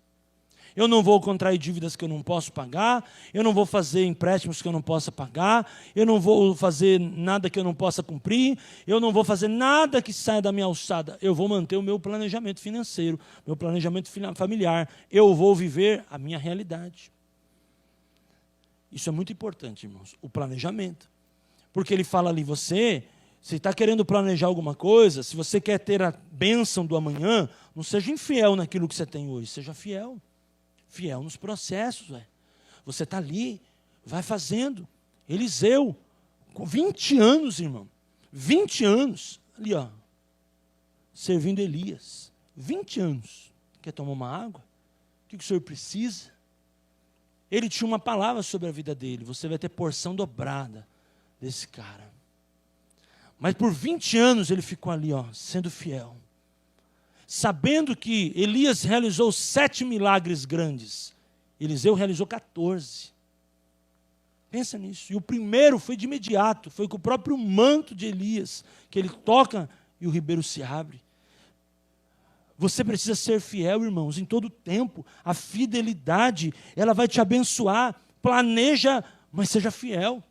Speaker 1: Eu não vou contrair dívidas que eu não posso pagar, eu não vou fazer empréstimos que eu não possa pagar, eu não vou fazer nada que eu não possa cumprir, eu não vou fazer nada que saia da minha alçada. Eu vou manter o meu planejamento financeiro, meu planejamento familiar. Eu vou viver a minha realidade. Isso é muito importante, irmãos, o planejamento. Porque ele fala ali, você está querendo planejar alguma coisa, se você quer ter a bênção do amanhã, não seja infiel naquilo que você tem hoje, seja fiel. Fiel nos processos, véio. Você está ali, vai fazendo. Eliseu, com 20 anos, irmão, 20 anos, ali ó, servindo Elias, 20 anos. Quer tomar uma água? O que o senhor precisa? Ele tinha uma palavra sobre a vida dele, você vai ter porção dobrada desse cara. Mas por 20 anos ele ficou ali, ó, sendo fiel. Sabendo que Elias realizou 7 milagres grandes, Eliseu realizou 14. Pensa nisso. E o primeiro foi de imediato, foi com o próprio manto de Elias, que ele toca e o ribeiro se abre. Você precisa ser fiel, irmãos, em todo tempo. A fidelidade, ela vai te abençoar. Planeja, mas seja fiel.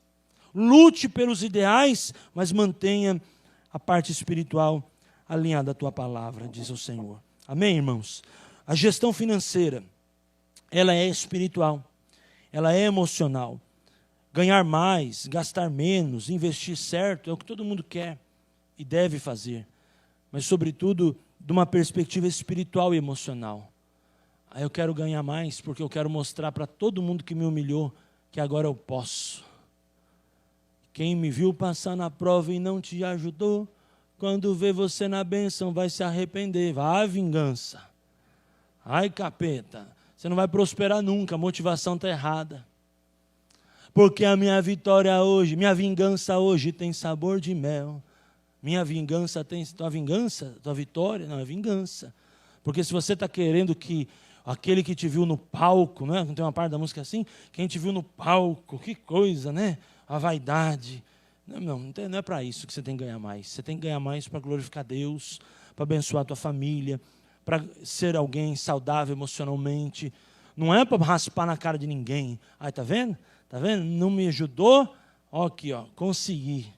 Speaker 1: Lute pelos ideais, mas mantenha a parte espiritual alinhada à tua palavra, diz o Senhor. Amém, irmãos? A gestão financeira, ela é espiritual, ela é emocional. Ganhar mais, gastar menos, investir certo, é o que todo mundo quer e deve fazer. Mas, sobretudo, de uma perspectiva espiritual e emocional. Aí eu quero ganhar mais porque eu quero mostrar para todo mundo que me humilhou que agora eu posso. Quem me viu passar na prova e não te ajudou, quando vê você na bênção, vai se arrepender. Vai, vingança. Ai, capeta. Você não vai prosperar nunca, a motivação está errada. Porque a minha vitória hoje, minha vingança hoje tem sabor de mel. Minha vingança tem... Tua vingança, tua vitória, não, é vingança. Porque se você está querendo que aquele que te viu no palco, não é? Não tem uma parte da música assim? Quem te viu no palco, que coisa, né? A vaidade... Não é para isso que você tem que ganhar mais. Você tem que ganhar mais para glorificar Deus, para abençoar a tua família, para ser alguém saudável emocionalmente. Não é para raspar na cara de ninguém. Aí, tá vendo? Tá vendo? Não me ajudou? Ó, aqui, ó, consegui.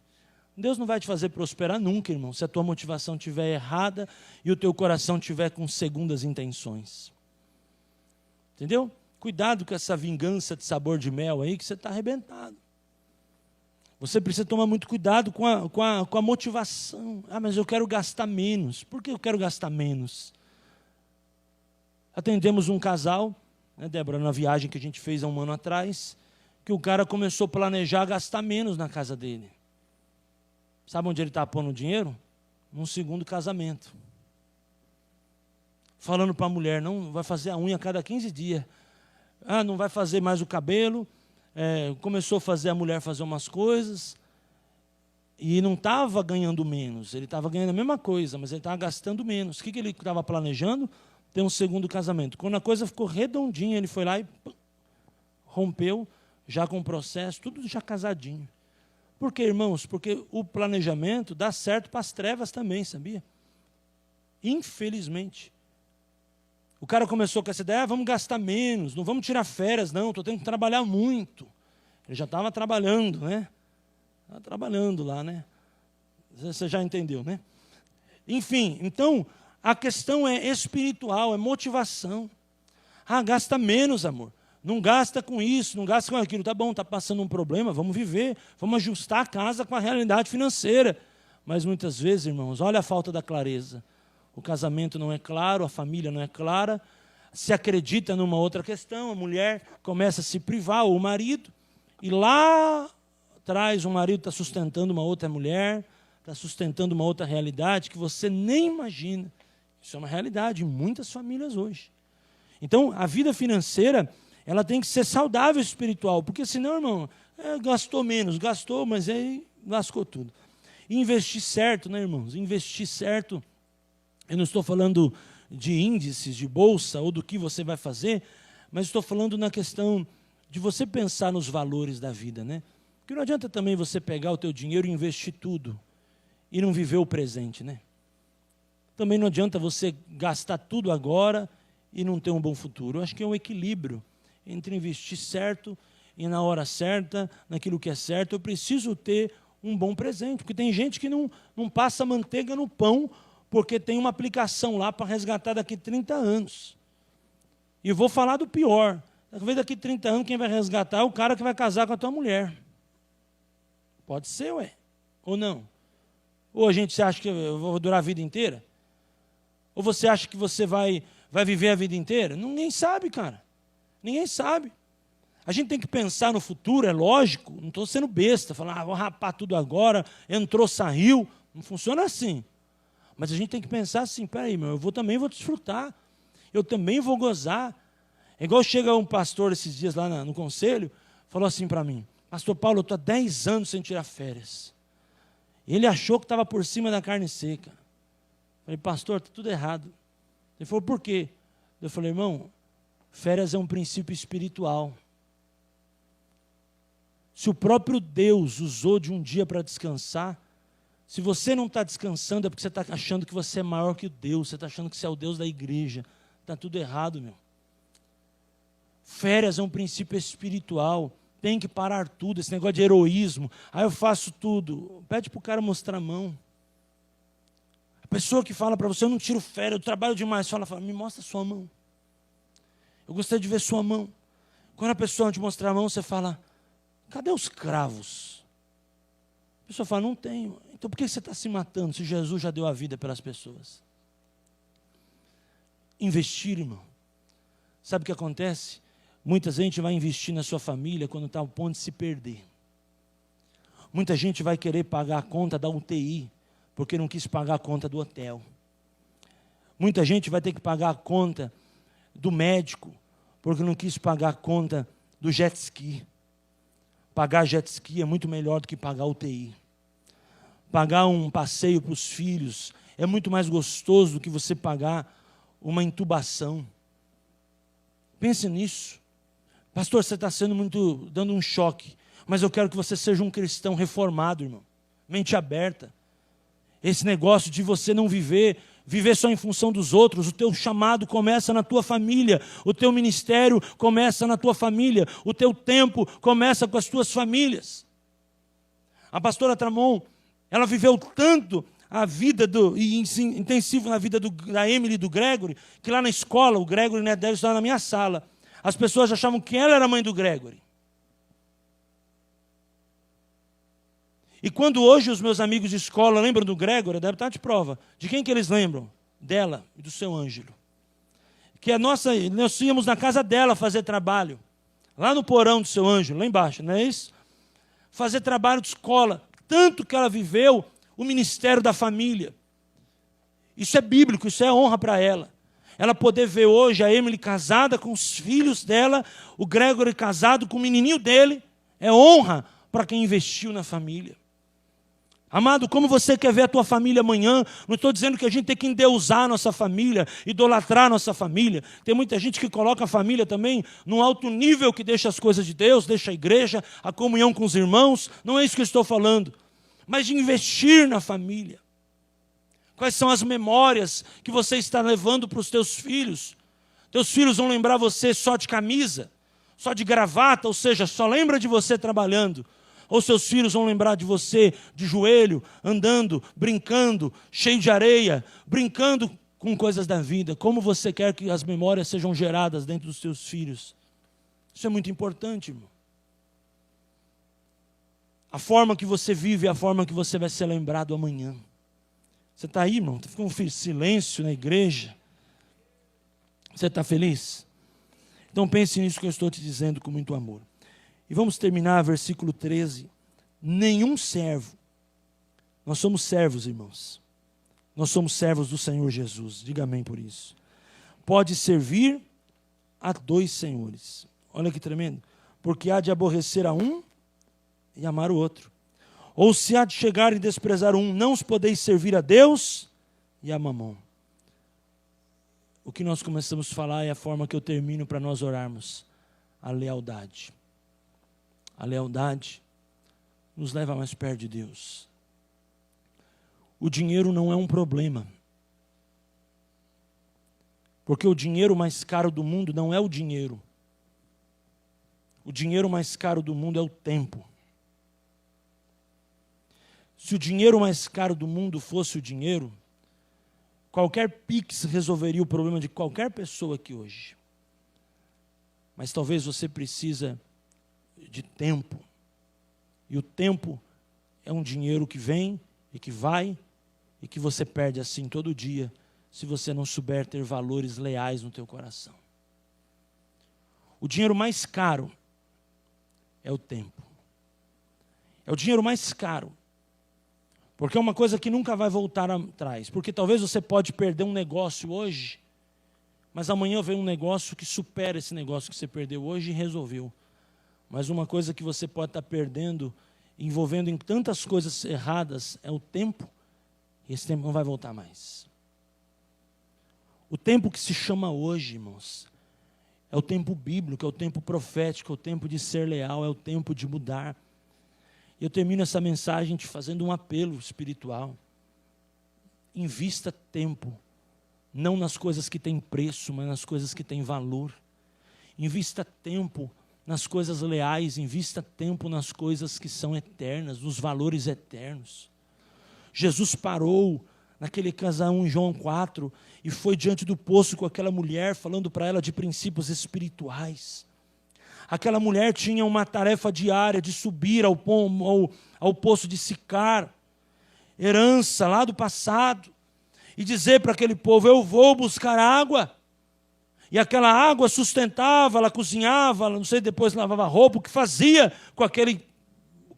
Speaker 1: Deus não vai te fazer prosperar nunca, irmão, se a tua motivação estiver errada e o teu coração estiver com segundas intenções. Entendeu? Cuidado com essa vingança de sabor de mel aí, que você está arrebentado. Você precisa tomar muito cuidado com a motivação. Ah, mas eu quero gastar menos. Por que eu quero gastar menos? Atendemos um casal, né, Débora, na viagem que a gente fez há um ano atrás, que o cara começou a planejar gastar menos na casa dele. Sabe onde ele está pondo o dinheiro? Num segundo casamento. Falando para a mulher, não vai fazer a unha a cada 15 dias. Ah, não vai fazer mais o cabelo. Começou a fazer a mulher fazer umas coisas e não estava ganhando menos, ele estava ganhando a mesma coisa, mas ele estava gastando menos. O que ele estava planejando? Ter um segundo casamento. Quando a coisa ficou redondinha, ele foi lá e rompeu, já com o processo, tudo já casadinho. Por quê, irmãos? Porque o planejamento dá certo para as trevas também, sabia? Infelizmente. O cara começou com essa ideia, vamos gastar menos, não vamos tirar férias, não, estou tendo que trabalhar muito. Ele já estava trabalhando, né? Estava trabalhando lá, né? Você já entendeu, né? Enfim, então, a questão é espiritual, é motivação. Gasta menos, amor. Não gasta com isso, não gasta com aquilo. Tá bom, está passando um problema, vamos viver, vamos ajustar a casa com a realidade financeira. Mas muitas vezes, irmãos, olha a falta da clareza. O casamento não é claro, a família não é clara, se acredita numa outra questão, a mulher começa a se privar, ou o marido, e lá atrás o marido está sustentando uma outra mulher, está sustentando uma outra realidade que você nem imagina. Isso é uma realidade em muitas famílias hoje. Então, a vida financeira, ela tem que ser saudável espiritual, porque senão, irmão, gastou menos, gastou, mas aí lascou tudo. E investir certo, né, irmãos? Investir certo. Eu não estou falando de índices, de bolsa, ou do que você vai fazer, mas estou falando na questão de você pensar nos valores da vida, né? Porque não adianta também você pegar o teu dinheiro e investir tudo e não viver o presente, né? Também não adianta você gastar tudo agora e não ter um bom futuro. Eu acho que é um equilíbrio entre investir certo e na hora certa, naquilo que é certo. Eu preciso ter um bom presente, porque tem gente que não passa manteiga no pão porque tem uma aplicação lá para resgatar daqui 30 anos. E vou falar do pior. Talvez daqui 30 anos quem vai resgatar é o cara que vai casar com a tua mulher. Pode ser, ué. Ou não? Ou a gente você acha que eu vou durar a vida inteira? Ou você acha que você vai viver a vida inteira? Ninguém sabe, cara. Ninguém sabe. A gente tem que pensar no futuro, é lógico. Não estou sendo besta, falar, vou rapar tudo agora, entrou, saiu. Não funciona assim. Mas a gente tem que pensar assim, peraí, eu também vou desfrutar, eu também vou gozar. É igual chega um pastor esses dias lá no conselho, falou assim para mim, pastor Paulo, eu estou há 10 anos sem tirar férias. Ele achou que estava por cima da carne seca. Eu falei, pastor, está tudo errado. Ele falou, por quê? Eu falei, irmão, férias é um princípio espiritual. Se o próprio Deus usou de um dia para descansar, se você não está descansando é porque você está achando que você é maior que Deus, você está achando que você é o Deus da igreja. Está tudo errado, meu. Férias é um princípio espiritual, tem que parar tudo, esse negócio de heroísmo. Eu faço tudo. Pede para o cara mostrar a mão. A pessoa que fala para você, eu não tiro férias, eu trabalho demais, fala, me mostra a sua mão. Eu gostaria de ver sua mão. Quando a pessoa te mostrar a mão, você fala, cadê os cravos? A pessoa fala, não tenho. Então por que você está se matando se Jesus já deu a vida pelas pessoas? Investir, irmão. Sabe o que acontece? Muita gente vai investir na sua família quando está ao ponto de se perder. Muita gente vai querer pagar a conta da UTI porque não quis pagar a conta do hotel. Muita gente vai ter que pagar a conta do médico porque não quis pagar a conta do jet ski. Pagar jet ski é muito melhor do que pagar UTI. Pagar um passeio para os filhos é muito mais gostoso do que você pagar uma intubação. Pense nisso. Pastor, você está dando um choque, mas eu quero que você seja um cristão reformado, irmão. Mente aberta. Esse negócio de você não viver só em função dos outros, o teu chamado começa na tua família, o teu ministério começa na tua família, o teu tempo começa com as tuas famílias. A pastora Tramon, ela viveu tanto a vida intensivo na vida da Emily e do Gregory, que lá na escola, o Gregory né, deve estar na minha sala, as pessoas achavam que ela era a mãe do Gregory. E quando hoje os meus amigos de escola lembram do Gregory, deve estar de prova. De quem que eles lembram? Dela e do seu Ângelo. Que nós íamos na casa dela fazer trabalho. Lá no porão do seu Ângelo, lá embaixo, não é isso? Fazer trabalho de escola. Tanto que ela viveu o ministério da família. Isso é bíblico, isso é honra para ela. Ela poder ver hoje a Emily casada com os filhos dela, o Gregory casado com o menininho dele, é honra para quem investiu na família. Amado, como você quer ver a tua família amanhã? Não estou dizendo que a gente tem que endeusar a nossa família, idolatrar a nossa família. Tem muita gente que coloca a família também num alto nível, que deixa as coisas de Deus, deixa a igreja, a comunhão com os irmãos. Não é isso que eu estou falando. Mas de investir na família. Quais são as memórias que você está levando para os teus filhos? Teus filhos vão lembrar você só de camisa, só de gravata, ou seja, só lembra de você trabalhando. Ou seus filhos vão lembrar de você de joelho, andando, brincando, cheio de areia, brincando com coisas da vida. Como você quer que as memórias sejam geradas dentro dos seus filhos? Isso é muito importante, irmão. A forma que você vive é a forma que você vai ser lembrado amanhã. Você está aí, irmão? Ficou um silêncio na igreja. Você está feliz? Então pense nisso que eu estou te dizendo com muito amor. E vamos terminar versículo 13. Nenhum servo. Nós somos servos, irmãos. Nós somos servos do Senhor Jesus. Diga amém por isso. Pode servir a dois senhores. Olha que tremendo. Porque há de aborrecer a um e amar o outro. Ou se há de chegar e desprezar um, não os podeis servir a Deus e a Mamon. O que nós começamos a falar é a forma que eu termino para nós orarmos. A lealdade. A lealdade nos leva mais perto de Deus. O dinheiro não é um problema. Porque o dinheiro mais caro do mundo não é o dinheiro. O dinheiro mais caro do mundo é o tempo. Se o dinheiro mais caro do mundo fosse o dinheiro, qualquer Pix resolveria o problema de qualquer pessoa aqui hoje. Mas talvez você precisa de tempo. E o tempo é um dinheiro que vem e que vai e que você perde assim todo dia, se você não souber ter valores leais no teu coração. O dinheiro mais caro é o tempo. É o dinheiro mais caro. Porque é uma coisa que nunca vai voltar atrás. Porque talvez você pode perder um negócio hoje, mas amanhã vem um negócio que supera esse negócio que você perdeu hoje e resolveu. Mas uma coisa que você pode estar perdendo, envolvendo em tantas coisas erradas, é o tempo. E esse tempo não vai voltar mais. O tempo que se chama hoje, irmãos, é o tempo bíblico, é o tempo profético, é o tempo de ser leal, é o tempo de mudar. E eu termino essa mensagem te fazendo um apelo espiritual. Invista tempo, não nas coisas que têm preço, mas nas coisas que têm valor. Invista tempo nas coisas leais, invista tempo nas coisas que são eternas, nos valores eternos. Jesus parou naquele casal em João 4 e foi diante do poço com aquela mulher, falando para ela de princípios espirituais. Aquela mulher tinha uma tarefa diária de subir ao poço de Sicar, herança lá do passado, e dizer para aquele povo: eu vou buscar água. E aquela água sustentava, ela cozinhava, não sei, depois lavava roupa, o que fazia com aquele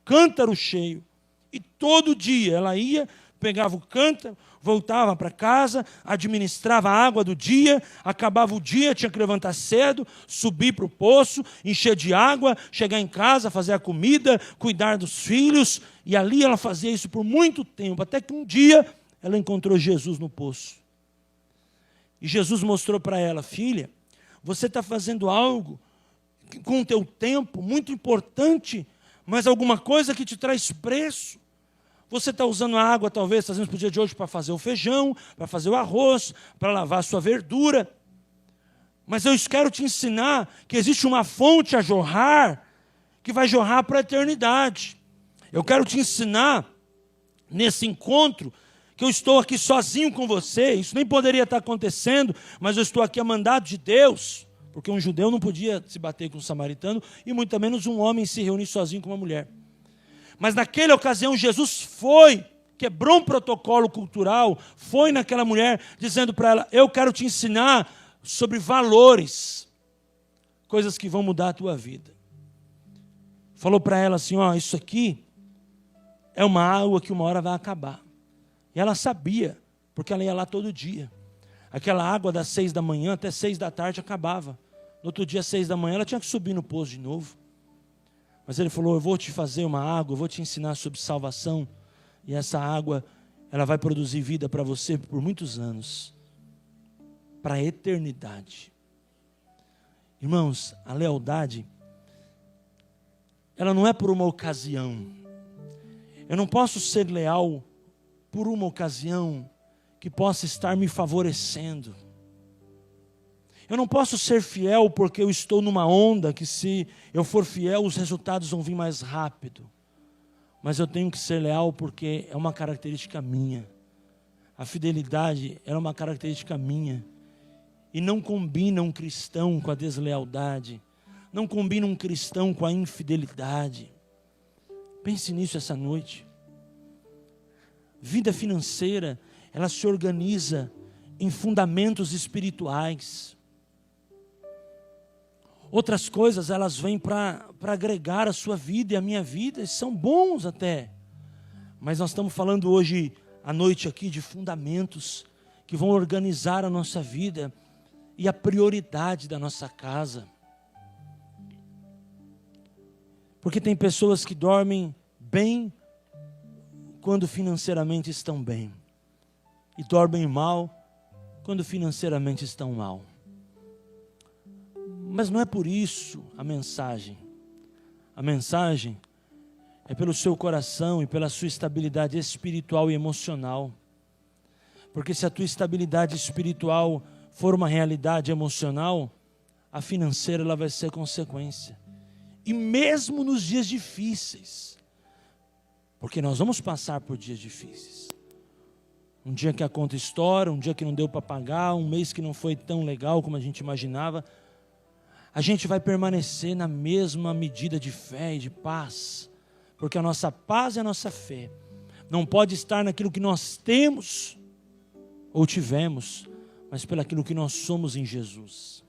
Speaker 1: cântaro cheio. E todo dia ela ia, pegava o cântaro, voltava para casa, administrava a água do dia, acabava o dia, tinha que levantar cedo, subir para o poço, encher de água, chegar em casa, fazer a comida, cuidar dos filhos, e ali ela fazia isso por muito tempo, até que um dia ela encontrou Jesus no poço. E Jesus mostrou para ela: filha, você está fazendo algo com o teu tempo muito importante, mas alguma coisa que te traz preço. Você está usando a água, talvez, trazendo para o dia de hoje, para fazer o feijão, para fazer o arroz, para lavar a sua verdura. Mas eu quero te ensinar que existe uma fonte a jorrar, que vai jorrar para a eternidade. Eu quero te ensinar, nesse encontro, que eu estou aqui sozinho com você. Isso nem poderia estar acontecendo, mas eu estou aqui a mandado de Deus. Porque um judeu não podia se bater com um samaritano, e muito menos um homem se reunir sozinho com uma mulher. Mas naquela ocasião Jesus foi, quebrou um protocolo cultural, foi naquela mulher dizendo para ela: eu quero te ensinar sobre valores, coisas que vão mudar a tua vida. Falou para ela assim: ó, isso aqui é uma água que uma hora vai acabar. E ela sabia, porque ela ia lá todo dia. Aquela água das 6 da manhã até 6 da tarde acabava. No outro dia, 6 da manhã, ela tinha que subir no poço de novo. Mas ele falou: eu vou te fazer uma água, eu vou te ensinar sobre salvação. E essa água, ela vai produzir vida para você por muitos anos. Para a eternidade. Irmãos, a lealdade, ela não é por uma ocasião. Eu não posso ser leal por uma ocasião que possa estar me favorecendo. Eu não posso ser fiel porque eu estou numa onda que, se eu for fiel, os resultados vão vir mais rápido. Mas eu tenho que ser leal porque é uma característica minha. A fidelidade é uma característica minha. E não combina um cristão com a deslealdade. Não combina um cristão com a infidelidade. Pense nisso essa noite. Vida financeira, ela se organiza em fundamentos espirituais. Outras coisas, elas vêm para agregar a sua vida e a minha vida, e são bons até. Mas nós estamos falando hoje, à noite aqui, de fundamentos que vão organizar a nossa vida e a prioridade da nossa casa. Porque tem pessoas que dormem bem quando financeiramente estão bem, e dormem mal quando financeiramente estão mal. Mas não é por isso a mensagem. A mensagem é pelo seu coração e pela sua estabilidade espiritual e emocional. Porque se a tua estabilidade espiritual for uma realidade emocional, a financeira ela vai ser consequência. E mesmo nos dias difíceis, porque nós vamos passar por dias difíceis. Um dia que a conta estoura, um dia que não deu para pagar, um mês que não foi tão legal como a gente imaginava, a gente vai permanecer na mesma medida de fé e de paz, porque a nossa paz e a nossa fé não pode estar naquilo que nós temos ou tivemos, mas pelaquilo que nós somos em Jesus.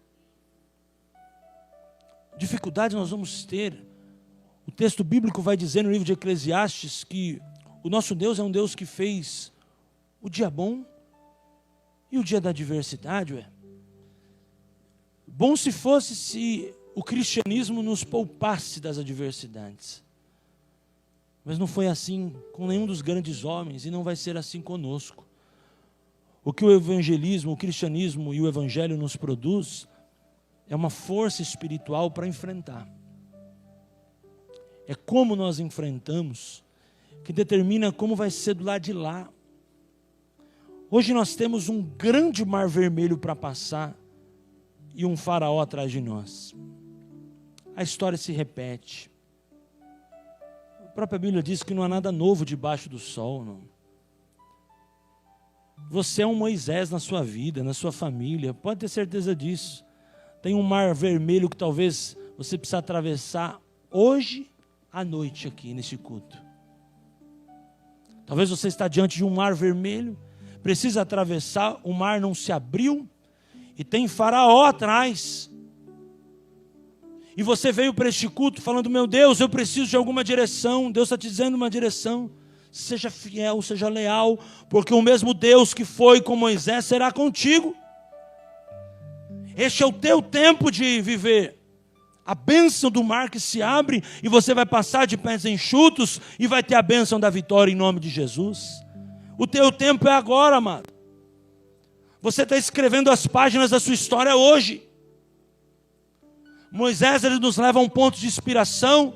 Speaker 1: Dificuldade nós vamos ter. O texto bíblico vai dizer no livro de Eclesiastes que o nosso Deus é um Deus que fez o dia bom e o dia da adversidade. Bom se fosse se o cristianismo nos poupasse das adversidades. Mas não foi assim com nenhum dos grandes homens e não vai ser assim conosco. O que o evangelismo, o cristianismo e o evangelho nos produz é uma força espiritual para enfrentar. É como nós enfrentamos que determina como vai ser do lado de lá. Hoje nós temos um grande mar vermelho para passar e um faraó atrás de nós. A história se repete. A própria Bíblia diz que não há nada novo debaixo do sol. Não. Você é um Moisés na sua vida, na sua família, pode ter certeza disso. Tem um mar vermelho que talvez você precisa atravessar hoje à noite aqui nesse culto. Talvez você está diante de um mar vermelho, precisa atravessar, o mar não se abriu e tem faraó atrás. E você veio para este culto falando: meu Deus, eu preciso de alguma direção. Deus está te dizendo uma direção. Seja fiel, seja leal, porque o mesmo Deus que foi com Moisés será contigo. Este é o teu tempo de viver. A bênção do mar que se abre e você vai passar de pés enxutos e vai ter a bênção da vitória em nome de Jesus. O teu tempo é agora, amado. Você está escrevendo as páginas da sua história hoje. Moisés, ele nos leva a um ponto de inspiração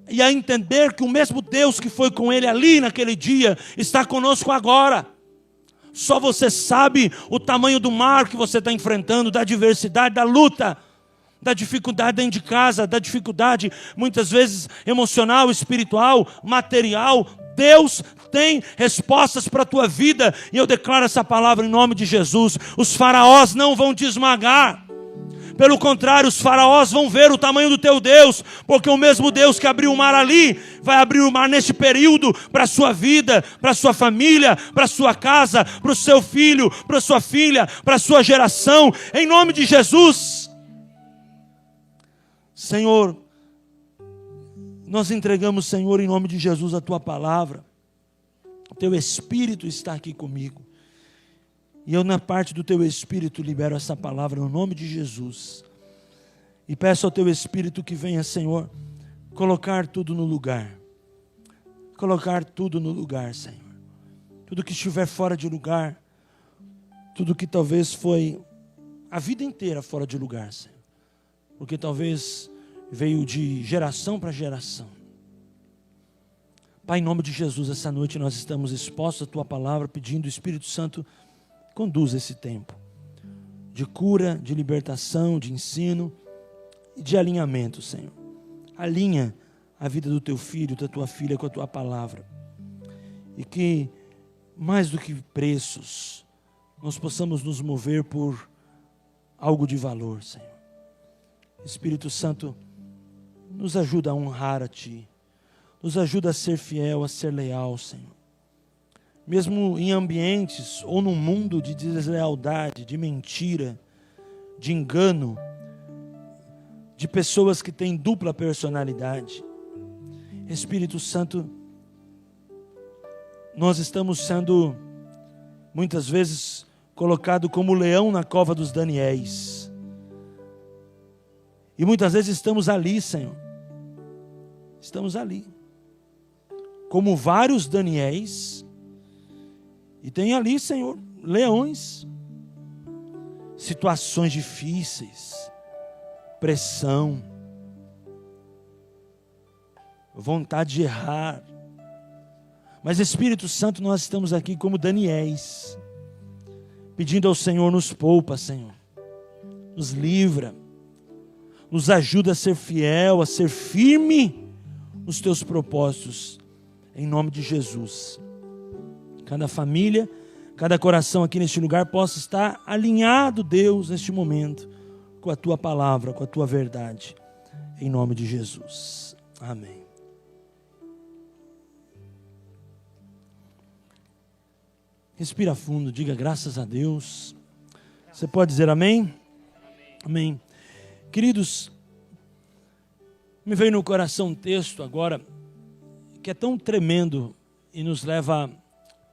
Speaker 1: e a entender que o mesmo Deus que foi com ele ali naquele dia está conosco agora. Só você sabe o tamanho do mar que você está enfrentando, da adversidade, da luta, da dificuldade dentro de casa, da dificuldade muitas vezes emocional, espiritual, material. Deus tem respostas para a tua vida e eu declaro essa palavra em nome de Jesus. Os faraós não vão te esmagar. Pelo contrário, os faraós vão ver o tamanho do teu Deus, porque o mesmo Deus que abriu o mar ali, vai abrir o mar neste período, para a sua vida, para a sua família, para a sua casa, para o seu filho, para a sua filha, para a sua geração, em nome de Jesus. Senhor, nós entregamos, Senhor, em nome de Jesus, a Tua palavra. O Teu Espírito está aqui comigo. E eu, na parte do Teu Espírito, libero essa palavra no nome de Jesus. E peço ao Teu Espírito que venha, Senhor, colocar tudo no lugar. Colocar tudo no lugar, Senhor. Tudo que estiver fora de lugar. Tudo que talvez foi a vida inteira fora de lugar, Senhor. Porque talvez veio de geração para geração. Pai, em nome de Jesus, essa noite nós estamos expostos à Tua palavra, pedindo o Espírito Santo, conduza esse tempo. de cura, de libertação, de ensino e de alinhamento, Senhor. Alinha a vida do teu filho, da tua filha com a tua palavra. E que, mais do que preços, nós possamos nos mover por algo de valor, Senhor. Espírito Santo, nos ajuda a honrar a Ti. Nos ajuda a ser fiel, a ser leal, Senhor. Mesmo em ambientes ou num mundo de deslealdade, de mentira, de engano, de pessoas que têm dupla personalidade. Espírito Santo, nós estamos sendo muitas vezes colocado como leão na cova dos Daniéis. E muitas vezes estamos ali, Senhor. Estamos ali. Como vários Daniéis. E tem ali, Senhor, leões. Situações difíceis. Pressão. Vontade de errar. Mas Espírito Santo, nós estamos aqui como Daniéis. Pedindo ao Senhor, nos poupa, Senhor. Nos livra. Nos ajuda a ser fiel, a ser firme nos teus propósitos, em nome de Jesus. Cada família, cada coração aqui neste lugar possa estar alinhado, Deus, neste momento, com a tua palavra, com a tua verdade, em nome de Jesus. Amém. Respira fundo, diga graças a Deus. Você pode dizer amém? Amém. Queridos, me veio no coração um texto agora que é tão tremendo e nos leva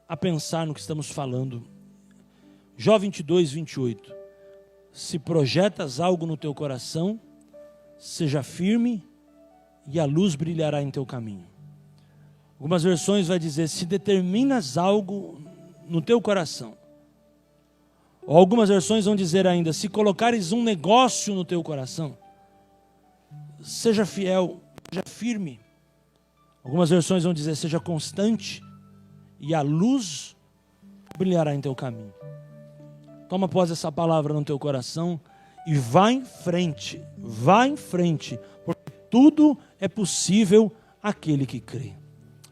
Speaker 1: a pensar no que estamos falando. Jó 22, 28. Se projetas algo no teu coração, seja firme e a luz brilhará em teu caminho. Algumas versões vai dizer, se determinas algo no teu coração. Ou algumas versões vão dizer ainda, se colocares um negócio no teu coração, seja fiel, seja firme. Algumas versões vão dizer, seja constante e a luz brilhará em teu caminho. Toma posse essa palavra no teu coração e vá em frente, porque tudo é possível àquele que crê.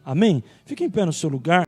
Speaker 1: Amém? Fique em pé no seu lugar.